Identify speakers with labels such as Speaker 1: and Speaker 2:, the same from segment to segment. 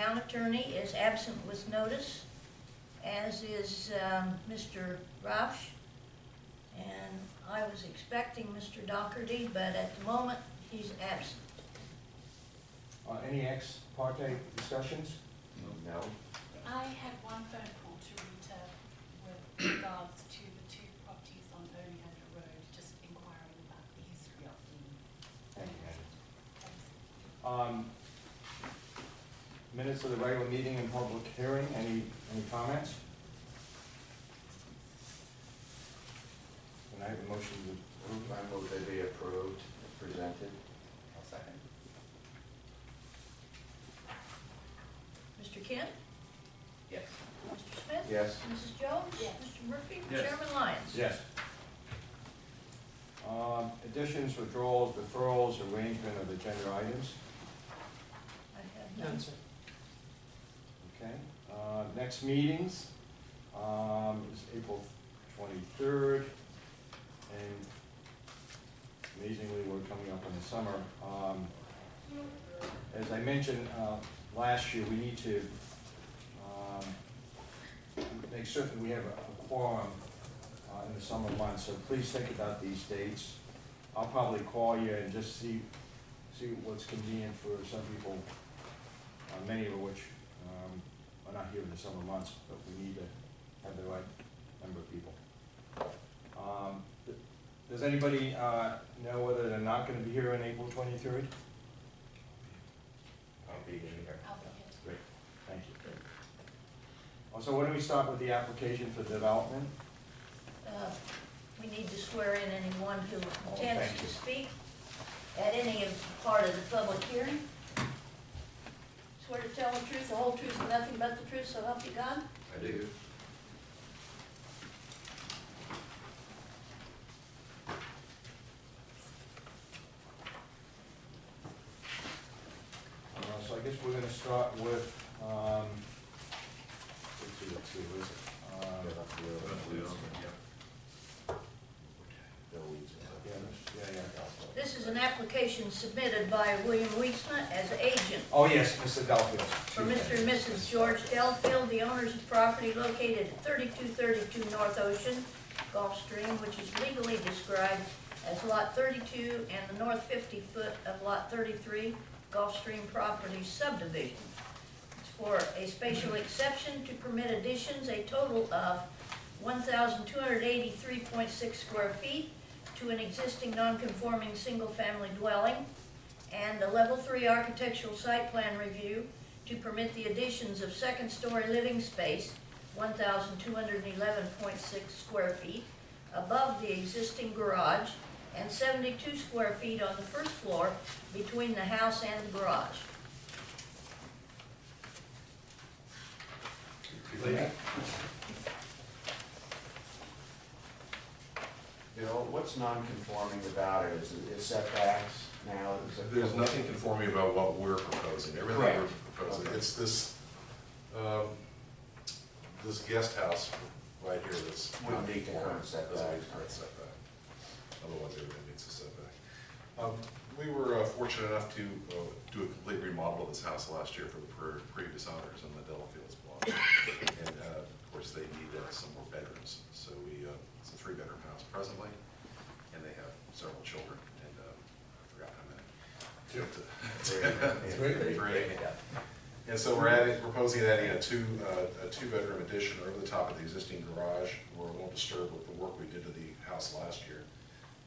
Speaker 1: town attorney is absent with notice, as is Mr. Roush. And I was expecting Mr. Doherty, but at the moment, he's absent.
Speaker 2: Any ex parte discussions?
Speaker 3: No.
Speaker 4: I had one phone call to Rita with regards to the two properties on Oleander Road, just inquiring about the history of them.
Speaker 2: Thank you. Minutes of the regular meeting and public hearing, any comments? Can I have a motion to approve?
Speaker 3: I move that be approved, presented. I'll second.
Speaker 1: Mr. Kent?
Speaker 3: Yes.
Speaker 1: Mr. Smith?
Speaker 2: Yes.
Speaker 1: Mrs. Jones?
Speaker 4: Yes.
Speaker 1: Mr. Murphy?
Speaker 2: Yes.
Speaker 1: Chairman Lyons?
Speaker 2: Yes. Additions, withdrawals, deferrals, arrangement of agenda items.
Speaker 1: I have none.
Speaker 2: Okay. Next meetings is April 23rd, and amazingly, we're coming up in the summer. As I mentioned last year, we need to make certain we have a quorum in the summer months, so please think about these dates. I'll probably call you and just see what's convenient for some people, many of which are not here in the summer months, but we need to have the right number of people. Does anybody know whether they're not going to be here on April 23rd?
Speaker 3: I'll be here.
Speaker 4: I'll be here.
Speaker 2: Great, thank you. Also, why don't we start with the application for development?
Speaker 1: We need to swear in anyone who intends
Speaker 2: thank
Speaker 1: to
Speaker 2: you.
Speaker 1: speak at any of part of the public hearing. Swear to tell the truth, the whole truth, and nothing but the truth, so help you God?
Speaker 3: I do.
Speaker 2: So I guess we're going to start with, let's see, what is it?
Speaker 1: This is an application submitted by William Wietzma as agent
Speaker 2: Oh, yes, Mr. Delfield.
Speaker 1: for Mr. and Mrs. George Delfield, the owners of property located at 3232 North Ocean, Gulfstream, which is legally described as Lot 32 and the north 50 foot of Lot 33, Gulfstream Properties subdivision. It's for a spatial exception to permit additions, a total of 1,283.6 square feet to an existing non-conforming single-family dwelling, and a level 3 architectural site plan review to permit the additions of second-story living space, 1,211.6 square feet, above the existing garage, and 72 square feet on the first floor between the house and the garage.
Speaker 3: Bill, what's non-conforming about it? Is it setbacks now?
Speaker 5: There's nothing conforming about what we're proposing. Everything
Speaker 3: Correct.
Speaker 5: we're proposing.
Speaker 3: Okay.
Speaker 5: It's this, this guest house right here that's
Speaker 3: Wouldn't meet the current
Speaker 5: doesn't
Speaker 3: setback.
Speaker 5: meet the current setback. Otherwise, everything meets the setback. We were fortunate enough to do a complete remodel of this house last year for the previous owners on the Delafields block. And of course, they need some more bedrooms. So it's a 3-bedroom house presently, and they have several children, and I forgot how many. Three. And so we're proposing adding a two-bedroom addition over the top of the existing garage, where it won't disturb with the work we did to the house last year,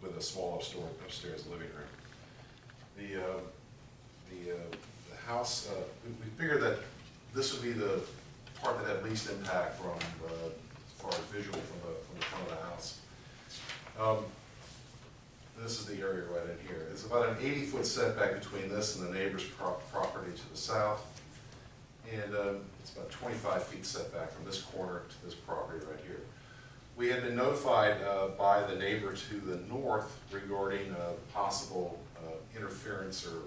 Speaker 5: with a small upstairs living room. The house, we figured that this would be the part that had least impact from as far as visual from the front of the house. This is the area right in here. It's about an 80-foot setback between this and the neighbor's property to the south, and it's about 25 feet setback from this corner to this property right here. We had been notified by the neighbor to the north regarding possible interference or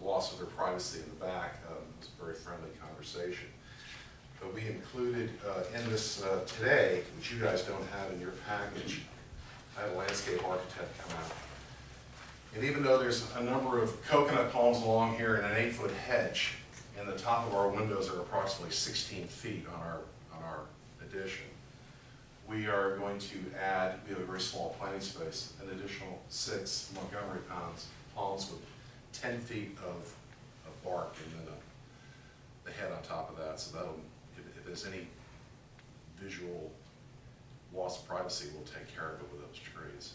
Speaker 5: loss of their privacy in the back. It was a very friendly conversation. But we included in this today, which you guys don't have in your package, I had a landscape architect come out. And even though there's a number of coconut palms along here and an 8-foot hedge, And the top of our windows are approximately 16 feet on our addition. We are going to add, we have a very small planting space, an additional 6 Montgomery palms with 10 feet of bark and then the head on top of that. So that'll, if there's any visual loss of privacy, we'll take care of it with those trees.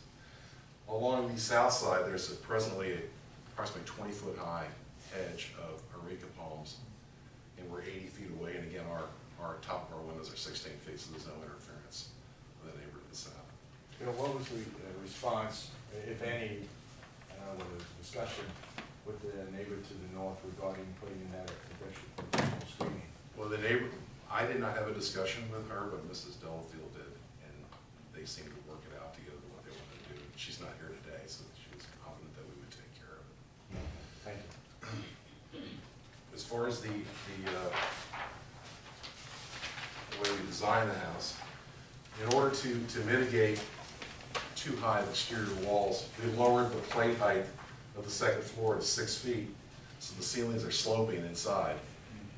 Speaker 5: Along the south side, there's presently approximately 20-foot high hedge of areca palms, and we're 80 feet away, and again, our top of our windows are 16 feet, so there's no interference with the neighbor to the south.
Speaker 2: Bill, what was the response, if any, I don't know, whether there's discussion with the neighbor to the north regarding putting in that additional screening?
Speaker 5: Well, the neighbor, I did not have a discussion with her, but Mrs. Delafield did, and they seemed to work it out together what they wanted to do. She's not here today, so she was confident that we would take care of it.
Speaker 2: Thank you.
Speaker 5: As far as the way we design the house, in order to mitigate too high exterior walls, we lowered the plate height of the second floor to 6 feet, so the ceilings are sloping inside,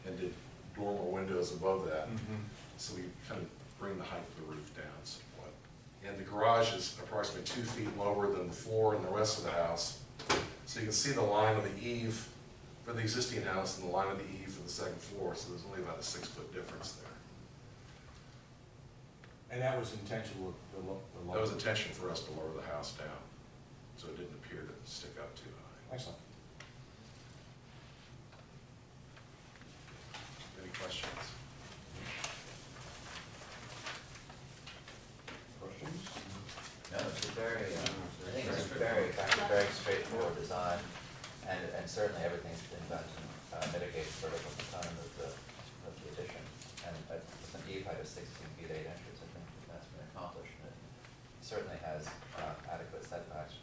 Speaker 5: and did dormer windows above that. So we kind of bring the height of the roof down somewhat. And the garage is approximately 2 feet lower than the floor and the rest of the house. So you can see the line of the eave for the existing house and the line of the eave for the second floor, so there's only about a 6-foot difference there.
Speaker 2: And that was intentional,
Speaker 5: That was intention for us to lower the house down, so it didn't appear to stick up too high.
Speaker 2: Excellent.
Speaker 5: Any questions?
Speaker 2: Questions?
Speaker 6: No, it's a very, I think it's very, very straightforward design, and certainly everything's been done to mitigate the vertical component of the addition. And with an eave height of 16 feet 8 inches, I think that's been accomplished, and it certainly has adequate setbacks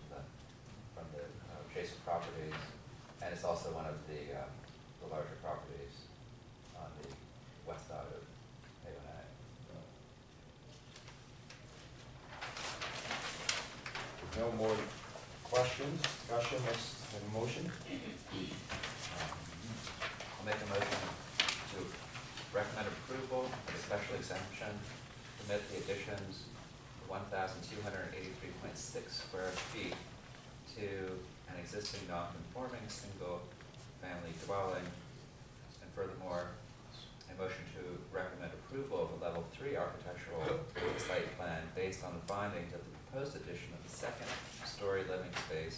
Speaker 6: from the adjacent properties, and it's also one of the larger properties on the west side of A1A.
Speaker 2: No more questions, discussion, let's have a motion.
Speaker 6: I'll make a motion to recommend approval of a special exemption, permit the additions of 1,283.6 square feet to an existing non-conforming single-family dwelling, and furthermore, a motion to recommend approval of a level 3 architectural site plan based on the findings that the proposed addition of the second-story living space,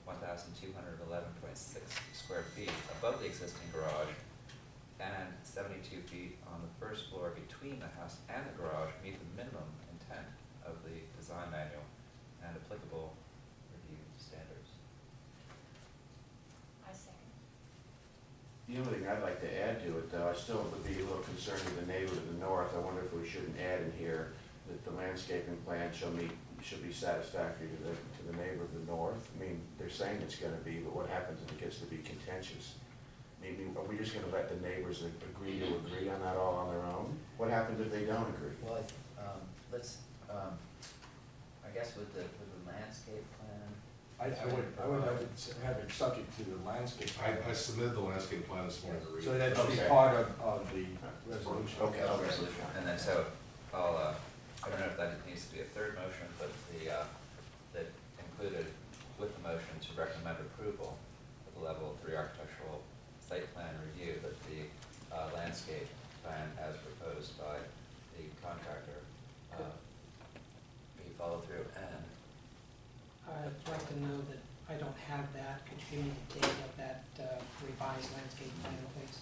Speaker 6: 1,211.6 square feet above the existing garage, and 72 feet on the first floor between the house and the garage meet the minimum intent of the design manual and applicable review standards.
Speaker 4: I second.
Speaker 3: The only thing I'd like to add to it, though, I still would be a little concerned with the neighbor to the north. I wonder if we shouldn't add in here that the landscaping plan should be satisfactory to the neighbor of the north. I mean, they're saying it's gonna be, but what happens if it gets to be contentious? Maybe, are we just gonna let the neighbors agree to agree on that all on their own? What happens if they don't agree?
Speaker 6: Well, I guess with the landscape plan.
Speaker 2: I would have it subject to the landscape.
Speaker 5: I submitted the landscape plan this morning to read.
Speaker 2: So that should be
Speaker 3: Okay.
Speaker 2: part of the resolution.
Speaker 3: Okay.
Speaker 6: Resolution. And then so I'll, I don't know if that needs to be a third motion, but that included with the motion to recommend approval of the level 3 architectural site plan review, that the landscape plan as proposed by the contractor be followed through. And
Speaker 7: I'd like to know that I don't have that. Could you give me the date of that revised landscape plan, please?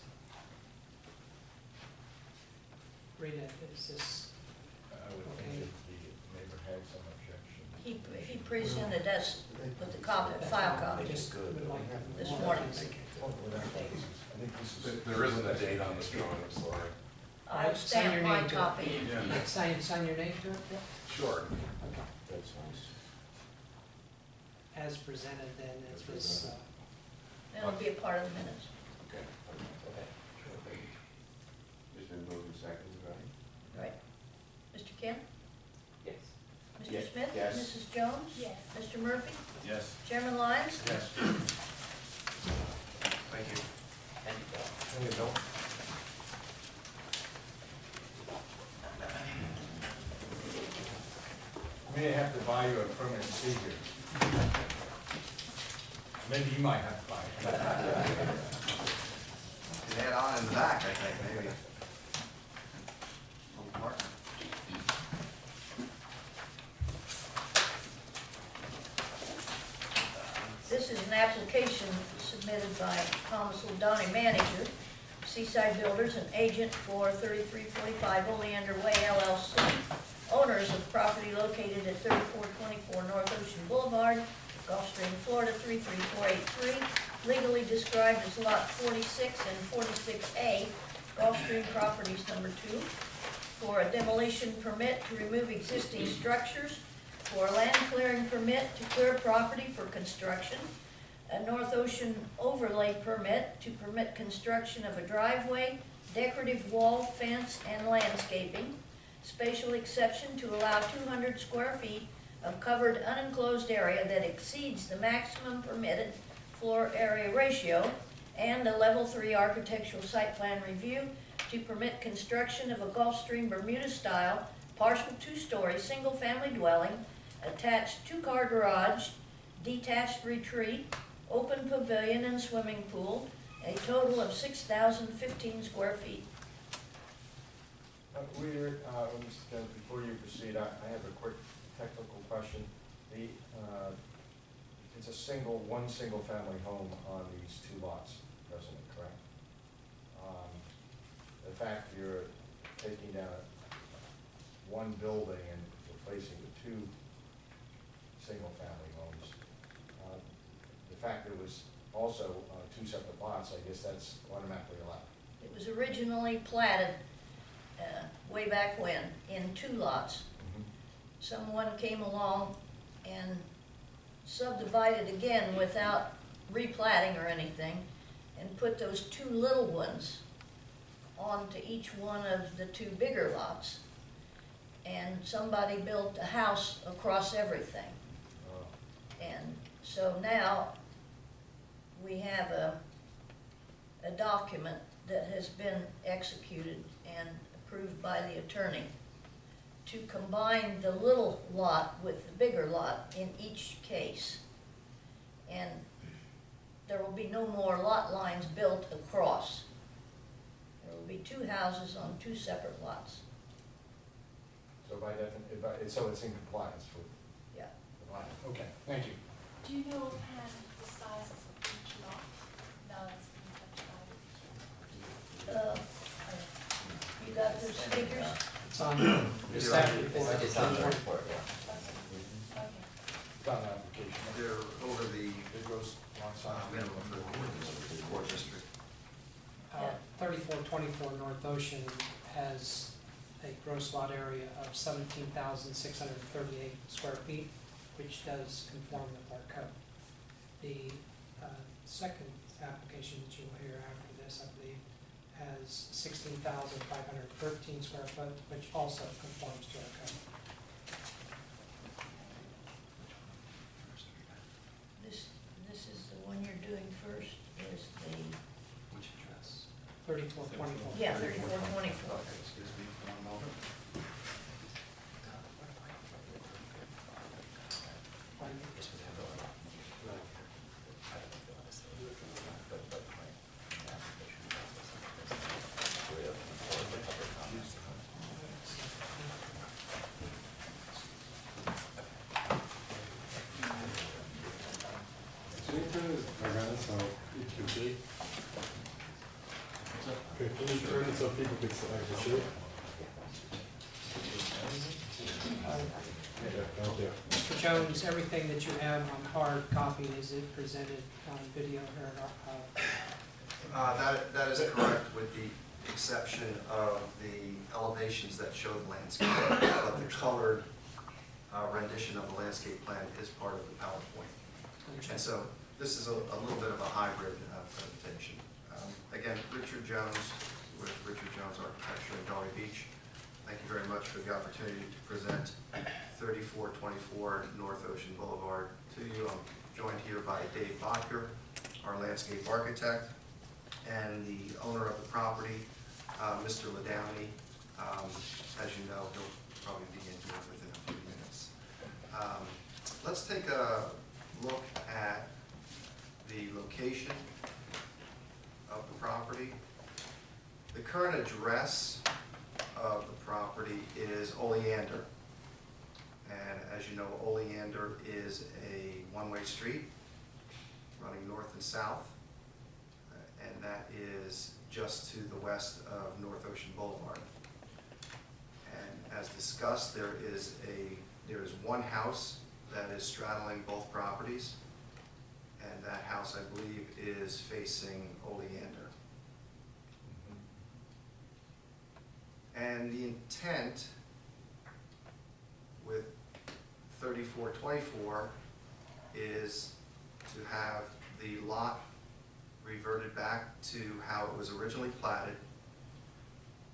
Speaker 7: Rita, is this,
Speaker 8: I would think if the neighbor had some objection.
Speaker 1: He presented us with the file
Speaker 7: I
Speaker 1: copy
Speaker 7: just would like to.
Speaker 1: this morning.
Speaker 5: There isn't a date on this drawing, I'm sorry.
Speaker 1: I stamped my copy.
Speaker 7: Sign your name to it?
Speaker 5: Sure.
Speaker 7: Okay.
Speaker 3: That's nice.
Speaker 7: As presented then,
Speaker 5: As
Speaker 7: it's this,
Speaker 1: It'll be a part of the minutes.
Speaker 3: Okay.
Speaker 6: okay.
Speaker 3: It's been moved and seconded, right?
Speaker 1: Right. Mr. Kim?
Speaker 6: Yes.
Speaker 1: Mr.
Speaker 3: Yes.
Speaker 1: Smith?
Speaker 3: Yes.
Speaker 1: Mrs. Jones?
Speaker 4: Yes.
Speaker 1: Mr. Murphy?
Speaker 8: Yes.
Speaker 1: Chairman Lyons?
Speaker 5: Yes. Thank you.
Speaker 6: Thank you, Bill.
Speaker 2: There you go. May have to buy you a permanent seat here. Maybe you might have to buy it.
Speaker 9: Can add on in the back, I think, maybe. Little park.
Speaker 1: This is an application submitted by Thomas Ladani, manager, Seaside Builders, an agent for 3345 Oleander Way LLC, owners of property located at 3424 North Ocean Boulevard, Gulfstream, Florida 33483, legally described as Lot 46 and 46A, Gulfstream Properties number 2, for a demolition permit to remove existing structures, for a land clearing permit to clear property for construction, a North Ocean overlay permit to permit construction of a driveway, decorative wall, fence, and landscaping, spatial exception to allow 200 square feet of covered unenclosed area that exceeds the maximum permitted floor area ratio, and a level 3 architectural site plan review to permit construction of a Gulfstream Bermuda style partial 2-story single-family dwelling, attached 2-car garage, detached retreat, open pavilion and swimming pool, a total of 6,015 square feet.
Speaker 2: Before you proceed, I have a quick technical question. It's a one single family home on these 2 lots, presently, correct? The fact you're taking down one building and replacing the 2 single family homes, the fact there was also 2 separate lots, I guess that's automatically allowed.
Speaker 1: It was originally platted way back when in 2 lots. Someone came along and subdivided again without replatting or anything, and put those 2 little ones onto each one of the 2 bigger lots. And somebody built a house across everything. And so now we have a document that has been executed and approved by the attorney to combine the little lot with the bigger lot in each case. And there will be no more lot lines built across. There will be 2 houses on 2 separate lots.
Speaker 2: So so it's in compliance with
Speaker 1: Yeah.
Speaker 2: the line. Okay, thank you.
Speaker 4: Do you know offhand the sizes of each lot now that's been subdivided?
Speaker 1: You got those figures?
Speaker 7: It's on the staff report.
Speaker 6: It's on the report, yeah.
Speaker 4: Okay.
Speaker 2: It's on the application.
Speaker 9: They're over the
Speaker 2: It goes alongside.
Speaker 9: minimum for the core district.
Speaker 7: 3424 North Ocean has a gross lot area of 17,638 square feet, which does conform with our code. The second application that you will hear after this, I believe, has 16,513 square foot, which also conforms to our code.
Speaker 1: This is the one you're doing first, is the,
Speaker 9: Which address?
Speaker 7: 3424.
Speaker 1: yeah, 3424.
Speaker 9: Okay, excuse me for one moment.
Speaker 10: Can you turn this around so you can see? Okay, can you turn it so people can see? Thank you.
Speaker 7: Mr. Jones, everything that you have on hard copy, is it presented on video here at our,
Speaker 9: That is correct, with the exception of the elevations that show the landscape, but the colored rendition of the landscape plan is part of the PowerPoint. And so this is a little bit of a hybrid presentation. Again, Richard Jones with Richard Jones Architecture in Dolly Beach. Thank you very much for the opportunity to present 3424 North Ocean Boulevard to you. I'm joined here by Dave Bodker, our landscape architect, and the owner of the property, Mr. Ladowney. As you know, he'll probably be in here within a few minutes. Let's take a look at the location of the property. The current address of the property is Oleander. And as you know, Oleander is a one-way street running north and south. And that is just to the west of North Ocean Boulevard. And as discussed, there is one house that is straddling both properties. And that house, I believe, is facing Oleander. And the intent with 3424 is to have the lot reverted back to how it was originally platted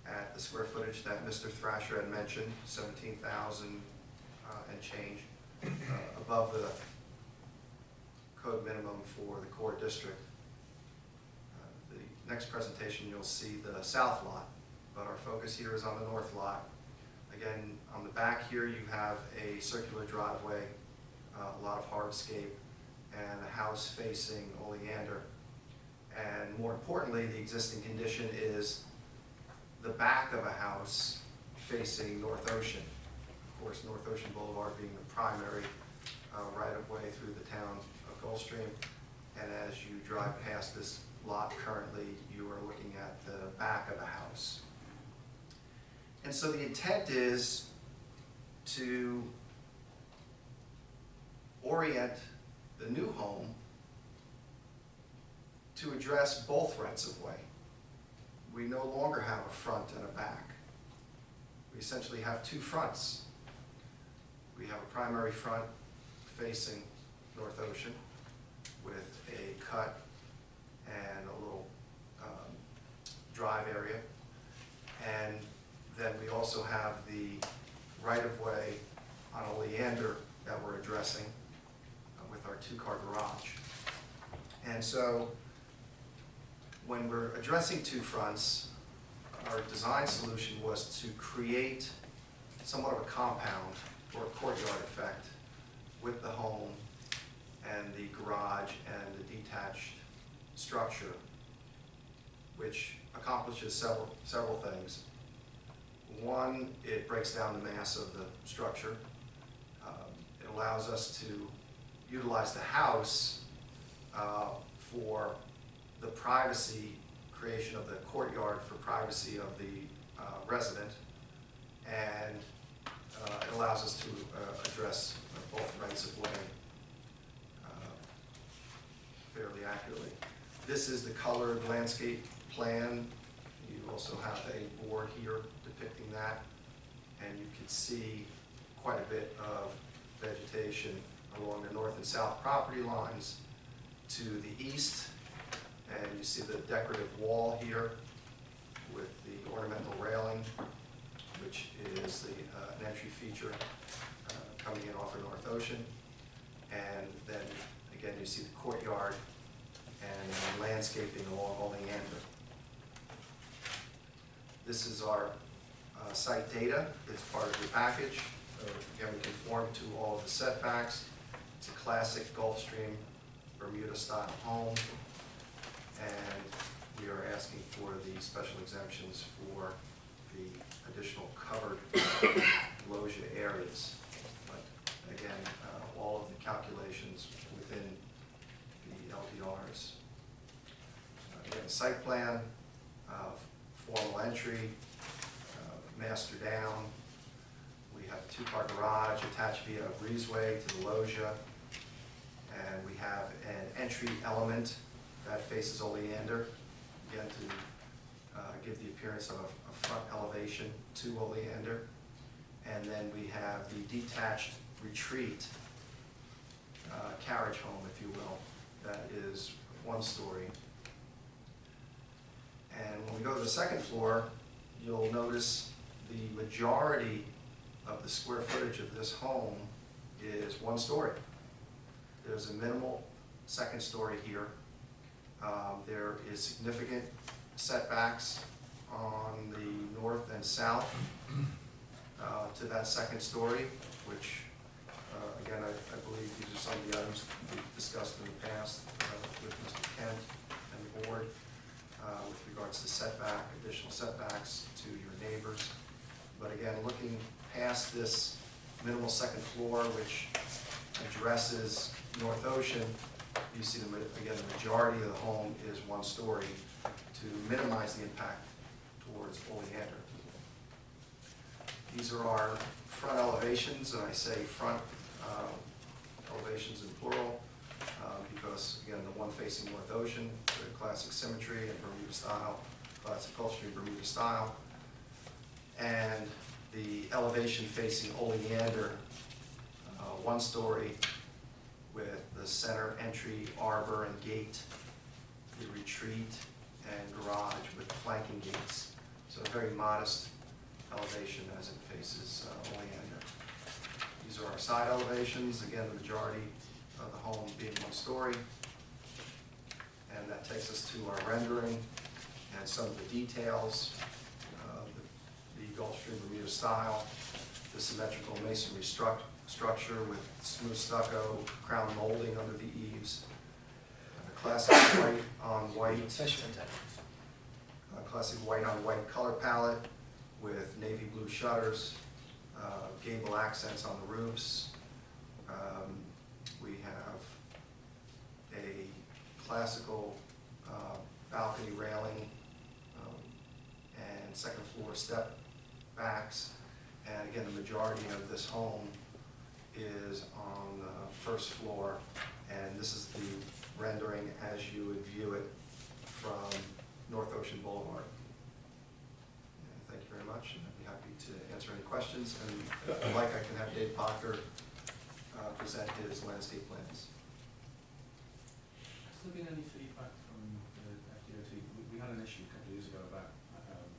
Speaker 9: at the square footage that Mr. Thrasher had mentioned, 17,000 and change, above the code minimum for the core district. The next presentation you'll see the south lot, but our focus here is on the north lot. Again, on the back here you have a circular driveway, a lot of hardscape, and a house facing Oleander. And more importantly, the existing condition is the back of a house facing North Ocean. Of course, North Ocean Boulevard being the primary right-of-way through the town of Gulfstream. And as you drive past this lot currently, you are looking at the back of a house. And so the intent is to orient the new home to address both rights of way. We no longer have a front and a back. We essentially have two fronts. We have a primary front facing North Ocean with a cut and a little drive area. And then we also have the right-of-way on Oleander that we're addressing with our two-car garage. And so when we're addressing two fronts, our design solution was to create somewhat of a compound or a courtyard effect with the home and the garage and the detached structure, which accomplishes several things. One, it breaks down the mass of the structure. It allows us to utilize the house for the privacy, creation of the courtyard for privacy of the resident, and it allows us to address both rights of way fairly accurately. This is the colored landscape plan. You also have a board here depicting that, and you can see quite a bit of vegetation along the north and south property lines. To the east, and you see the decorative wall here with the ornamental railing, which is an entry feature coming in off of North Ocean. And then again you see the courtyard and landscaping along Oleander. This is our site data. It's part of your package. Again, we conform to all of the setbacks. It's a classic Gulfstream Bermuda style home, and we are asking for the special exemptions for the additional covered loggia areas. But again, all of the calculations within the LDRs. We have a site plan, formal entry, master down. We have a two-car garage attached via a breezeway to the loggia. And we have an entry element that faces Oleander, again to give the appearance of a front elevation to Oleander. And then we have the detached retreat carriage home, if you will, that is one story. And when we go to the second floor, you'll notice the majority of the square footage of this home is one story. There's a minimal second story here, There is significant setbacks on the north and south to that second story, which, again, I believe these are some of the items we've discussed in the past with Mr. Kent and the board with regards to additional setbacks to your neighbors. But again, looking past this minimal second floor, which addresses North Ocean, you see, again, the majority of the home is one story to minimize the impact towards Oleander. These are our front elevations, and I say front elevations in plural because, again, the one facing North Ocean, the classic symmetry and Bermuda style, classic Gulfstream Bermuda style, and the elevation facing Oleander, one story with the center entry, arbor, and gate, the retreat and garage with flanking gates. So a very modest elevation as it faces Oleander. These are our side elevations, again, the majority of the home being one story. And that takes us to our rendering and some of the details, the Gulfstream Bermuda style, the symmetrical masonry structure with smooth stucco, crown molding under the eaves, classic white on white, classic white on white color palette with navy blue shutters, gable accents on the roofs. We have a classical balcony railing and second floor step backs. And again, the majority of this home is on the first floor, and this is the rendering as you would view it from North Ocean Boulevard. And thank you very much, and I'd be happy to answer any questions. And if you'd like, I can have Dave Parker present his landscape plans.
Speaker 11: Has there been any feedback from the FDOT? We had an issue a couple of years ago about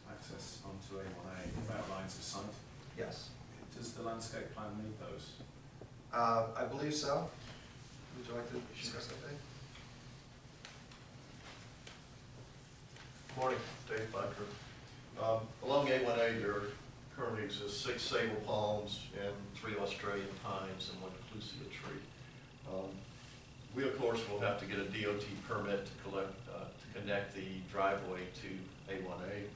Speaker 11: access onto A1A about lines of sight.
Speaker 9: Yes.
Speaker 11: Does the landscape plan meet those?
Speaker 9: I believe so. Would you like to discuss that, Dave?
Speaker 12: Morning, Dave Bunker. Along A1A, there currently exists 6 sable palms and 3 Australian pines and 1 clusia tree. We, of course, will have to get a DOT permit to connect the driveway to A1A,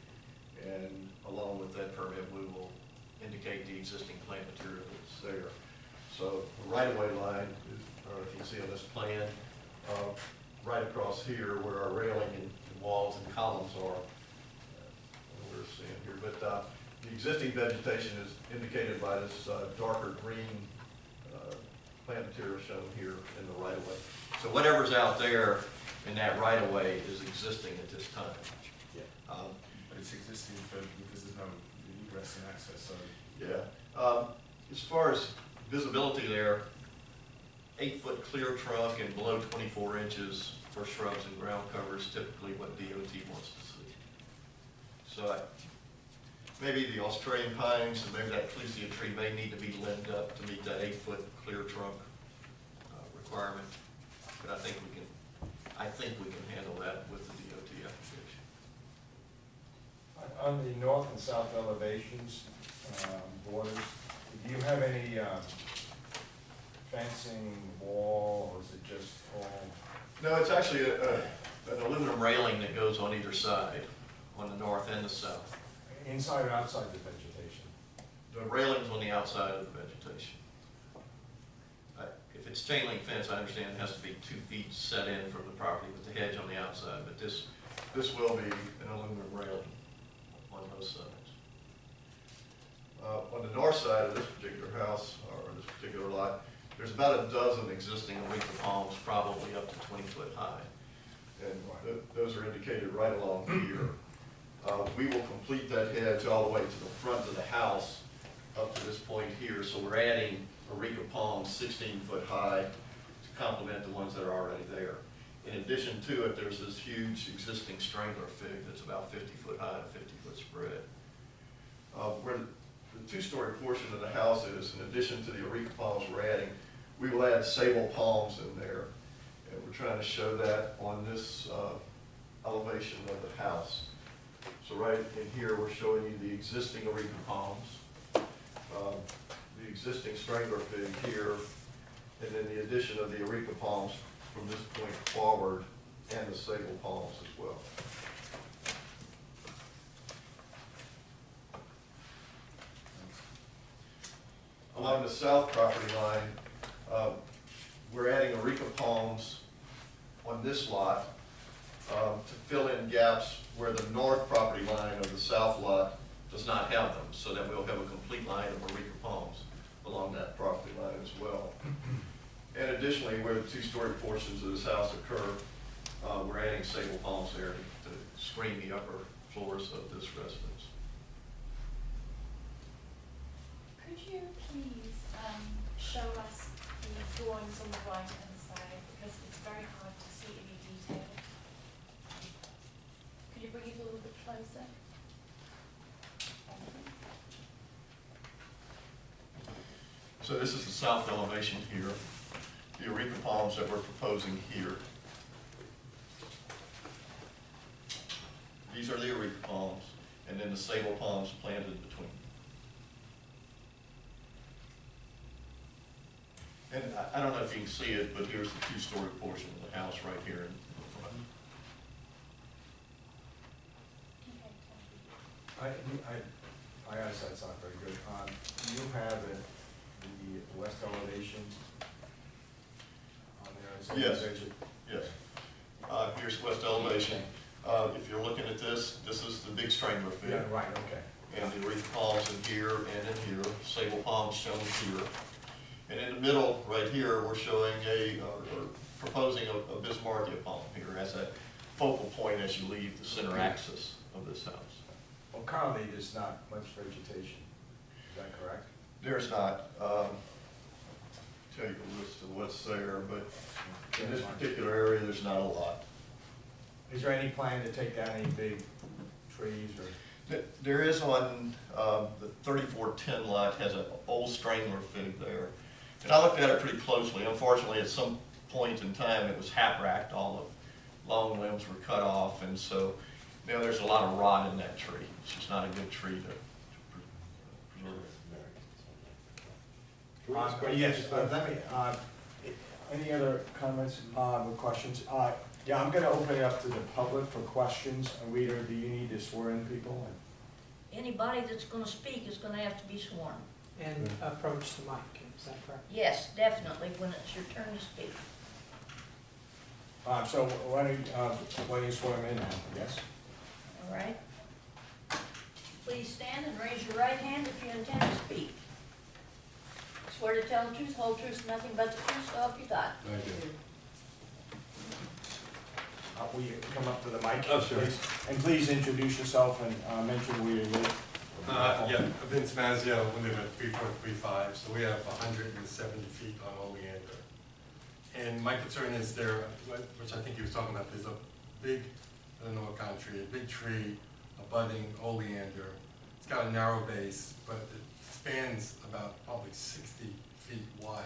Speaker 12: and along with that permit, we will indicate the existing plant material that's there. So the right-of-way line, if you see on this plan, right across here where our railing and walls and columns are, we're seeing here. But the existing vegetation is indicated by this darker green plant material shown here in the right-of-way. So whatever's out there in that right-of-way is existing at this time.
Speaker 11: Yeah. But it's existing because there's no egress and access, so.
Speaker 12: Yeah. As far as visibility there, 8-foot clear trunk and below 24 inches for shrubs and ground cover is typically what DOT wants to see. So maybe the Australian pines and maybe that clusia tree may need to be limbed up to meet that 8-foot clear trunk requirement. But I think we can handle that with the DOT application.
Speaker 2: On the north and south elevations, borders, do you have any fencing, wall, or is it just all?
Speaker 12: No, it's actually an aluminum railing that goes on either side, on the north and the south.
Speaker 2: Inside or outside the vegetation?
Speaker 12: The railing's on the outside of the vegetation. If it's chain link fence, I understand it has to be 2 feet set in from the property with the hedge on the outside, but this will be an aluminum railing on both sides. On the north side of this particular house, or this particular lot, there's about a dozen existing aretha palms, probably up to 20 foot high. And those are indicated right along here. We will complete that hedge all the way to the front of the house up to this point here. So we're adding aretha palms 16 foot high to complement the ones that are already there. In addition to it, there's this huge existing strangler fig that's about 50 foot high and 50 foot spread. Where the 2-story portion of the house is, in addition to the aretha palms we're adding, we will add sable palms in there. And We're trying to show that on this elevation of the house. So right in here, we're showing you the existing areca palms, the existing strangler fig here, and then the addition of the areca palms from this point forward, and the sable palms as well. Along the south property line, we're adding areca palms on this lot to fill in gaps where the north property line of the south lot does not have them, so that we'll have a complete line of areca palms along that property line as well. And additionally, where the two-story portions of this house occur, we're adding sable palms there to screen the upper floors of this residence.
Speaker 4: Could you please show us the drawings on the right-hand side, because it's very hard to see any detail. Could you bring it a little bit closer?
Speaker 12: So this is the south elevation here, the areca palms that we're proposing here. These are the areca palms, and then the sable palms planted between. And I don't know if you can see it, but here's the two-story portion of the house right here in the front.
Speaker 2: My eyesight's not very good. You have the west elevation on there?
Speaker 12: Yes. Yes. Here's west elevation. If you're looking at this, this is the big strangler fig.
Speaker 2: Yeah, right, okay.
Speaker 12: And the areca palms in here and in here, sable palms shown here. And in the middle, right here, we're showing or proposing a Bismarckia palm here as a focal point as you leave the center axis of this house.
Speaker 2: Well, currently, there's not much vegetation. Is that correct?
Speaker 12: There's not, tell you a list of what's there, but in this particular area, there's not a lot.
Speaker 2: Is there any plan to take down any big trees or?
Speaker 12: There is on the 3410 lot, has an old strangler fig there. And I looked at it pretty closely. Unfortunately, at some point in time, it was hap-racked. All the long limbs were cut off, and so now there's a lot of rot in that tree. It's just not a good tree to preserve.
Speaker 2: Yes, let me, any other comments or questions? Yeah, I'm gonna open it up to the public for questions. Rita, do you need to swear in people?
Speaker 1: Anybody that's gonna speak is gonna have to be sworn.
Speaker 7: And approach the mic, is that correct?
Speaker 1: Yes, definitely, when it's your turn to speak.
Speaker 2: So why don't you swear them in now, yes?
Speaker 1: All right? Please stand and raise your right hand if you intend to speak. Swear to tell the truth, whole truth, nothing but the truth, so help you God.
Speaker 10: Thank you.
Speaker 2: Will you come up to the mic,
Speaker 10: Oh, sure.
Speaker 2: please? And please introduce yourself and mention where you live.
Speaker 10: Yeah, Vince Mazio, we live at 3435, so we have 170 feet on oleander. And my concern is there, which I think he was talking about, there's a big, I don't know what kind of tree, a big tree, a budding oleander. It's got a narrow base, but it spans about probably 60 feet wide.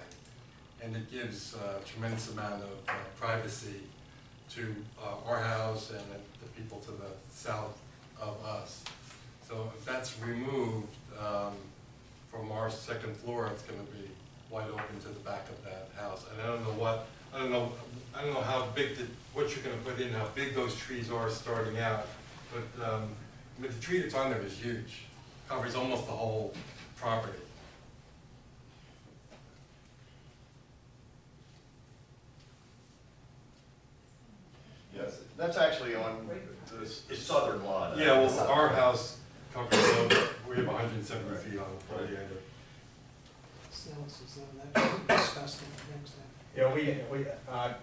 Speaker 10: And it gives a tremendous amount of privacy to our house and the people to the south of us. So if that's removed from our second floor, it's going to be wide open to the back of that house. And I don't know how big, what you're going to put in, how big those trees are starting out. But I mean, the tree that's on there is huge. Covers almost the whole property.
Speaker 12: Yes, that's actually on the southern lot.
Speaker 10: Yeah, well, our house covers, we have 170 feet on oleander.
Speaker 7: Analysis of that, discussed in the next time.
Speaker 2: Yeah, we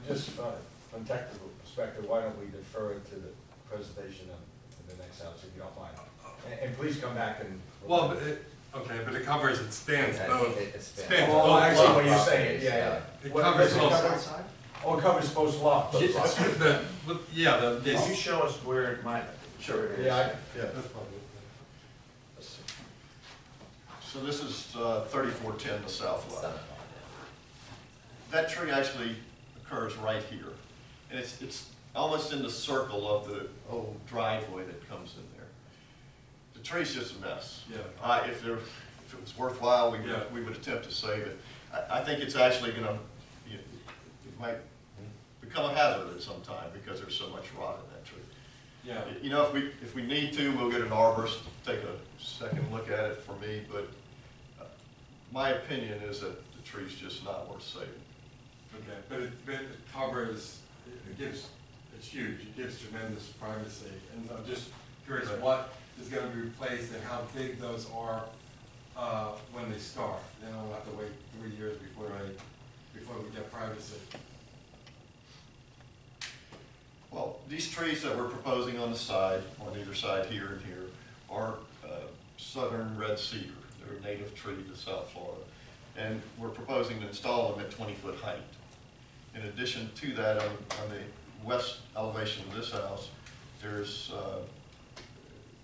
Speaker 2: just from technical perspective, why don't we defer it to the presentation of the next house, if you don't mind? And please come back and.
Speaker 10: Well, but it covers, it spans both.
Speaker 6: It spans.
Speaker 10: spans
Speaker 2: Oh,
Speaker 10: both
Speaker 2: I see what
Speaker 10: lots.
Speaker 2: you're saying, yeah.
Speaker 10: It
Speaker 2: What,
Speaker 10: covers
Speaker 2: does it
Speaker 10: both.
Speaker 2: cover- Oh, it covers both lots.
Speaker 3: Both
Speaker 10: Yeah,
Speaker 3: lots.
Speaker 10: the,
Speaker 3: Can you show us where it might, sure it is?
Speaker 2: Yeah,
Speaker 12: Yeah.
Speaker 10: that's probably.
Speaker 12: So this is 3410, the south lot. That tree actually occurs right here. and it's almost in the circle of the old driveway that comes in there. The tree's just a mess.
Speaker 10: Yeah.
Speaker 12: If it was worthwhile,
Speaker 10: Yeah.
Speaker 12: we would attempt to save it. I think it's actually gonna, it might become a hazard at some time because there's so much rot in that tree.
Speaker 10: Yeah.
Speaker 12: You know, if we need to, we'll get an arborist to take a second look at it for me, but my opinion is that the tree's just not worth saving.
Speaker 10: Okay, but it covers, it gives, it's huge, it gives tremendous privacy. And I'm just curious what is gonna be replaced and how big those are when they start. Then I'll have to wait 3 years before we get privacy.
Speaker 12: Well, these trees that we're proposing on the side, on either side here and here, are southern red cedar. They're a native tree to South Florida. And we're proposing to install them at 20-foot height. In addition to that, on the west elevation of this house, there's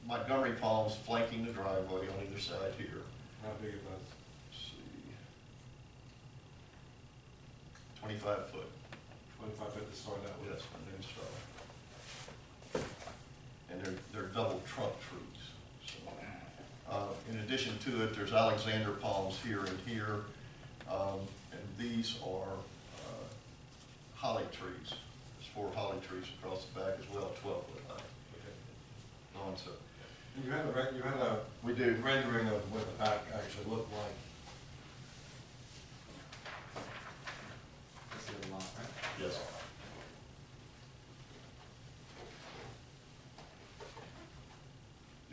Speaker 12: Montgomery palms flanking the driveway on either side here.
Speaker 10: How big are those?
Speaker 12: Let's see, 25 foot.
Speaker 10: 25 foot to start out with.
Speaker 12: Yes, and they're double trunk trees. So, in addition to it, there's Alexander palms here and here, and these are holly trees. There's 4 holly trees across the back as well, 12 foot high.
Speaker 10: Okay.
Speaker 12: On so.
Speaker 10: And you had a
Speaker 12: We do.
Speaker 10: rendering of what the back actually looked like.
Speaker 11: That's the lot, right?
Speaker 12: Yes.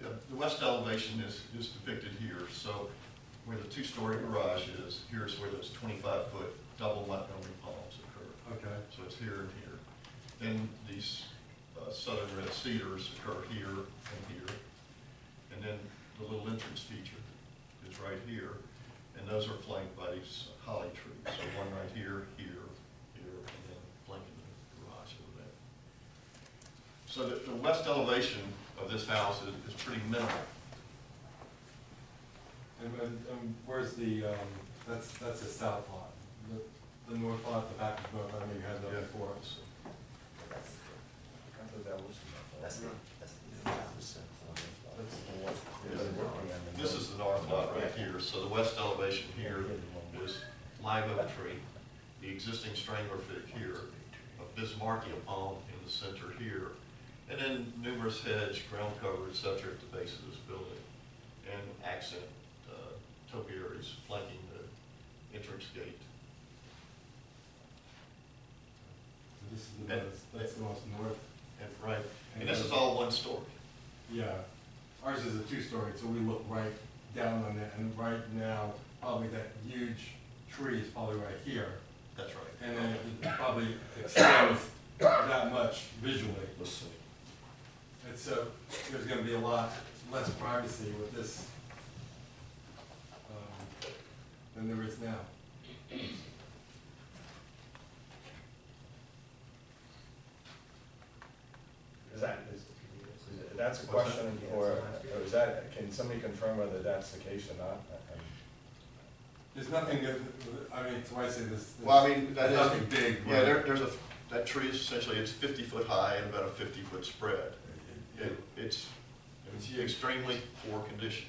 Speaker 12: Yeah, the west elevation is depicted here, so where the 2-story garage is, here's where those 25-foot double Montgomery palms occur.
Speaker 10: Okay.
Speaker 12: So it's here and here. Then these southern red cedars occur here and here. And then the little entrance feature is right here. And those are flanked by these holly trees. So one right here, here, here, and then flanking the garage over there. So the west elevation of this house is pretty minimal.
Speaker 10: And where's the, that's the south lot. The north lot, the back is north, I mean, you had that
Speaker 12: Yeah.
Speaker 10: before.
Speaker 12: This is the north lot right here. So the west elevation here is live oak tree, the existing strangler fig here, a Bismarckia palm in the center here, and then numerous hedge, ground cover, et cetera, at the base of this building, and accent topiaries flanking the entrance gate.
Speaker 10: This is the that's the most north.
Speaker 12: And right, and this is all one story.
Speaker 10: Yeah, ours is a 2-story, so we look right down on it, and right now, probably that huge tree is probably right here.
Speaker 12: That's right.
Speaker 10: And then it probably extends that much visually.
Speaker 12: Let's see.
Speaker 10: And so, there's gonna be a lot less privacy with this, than there is now.
Speaker 8: That's a question for, or is that, can somebody confirm whether that's the case or not?
Speaker 10: There's nothing that, I mean, so I say this,
Speaker 12: Well, I mean, that
Speaker 10: there's
Speaker 12: is,
Speaker 10: nothing big.
Speaker 12: yeah,
Speaker 10: right?
Speaker 12: there's that tree is essentially, it's 50 foot high and about a 50-foot spread. It's extremely poor condition.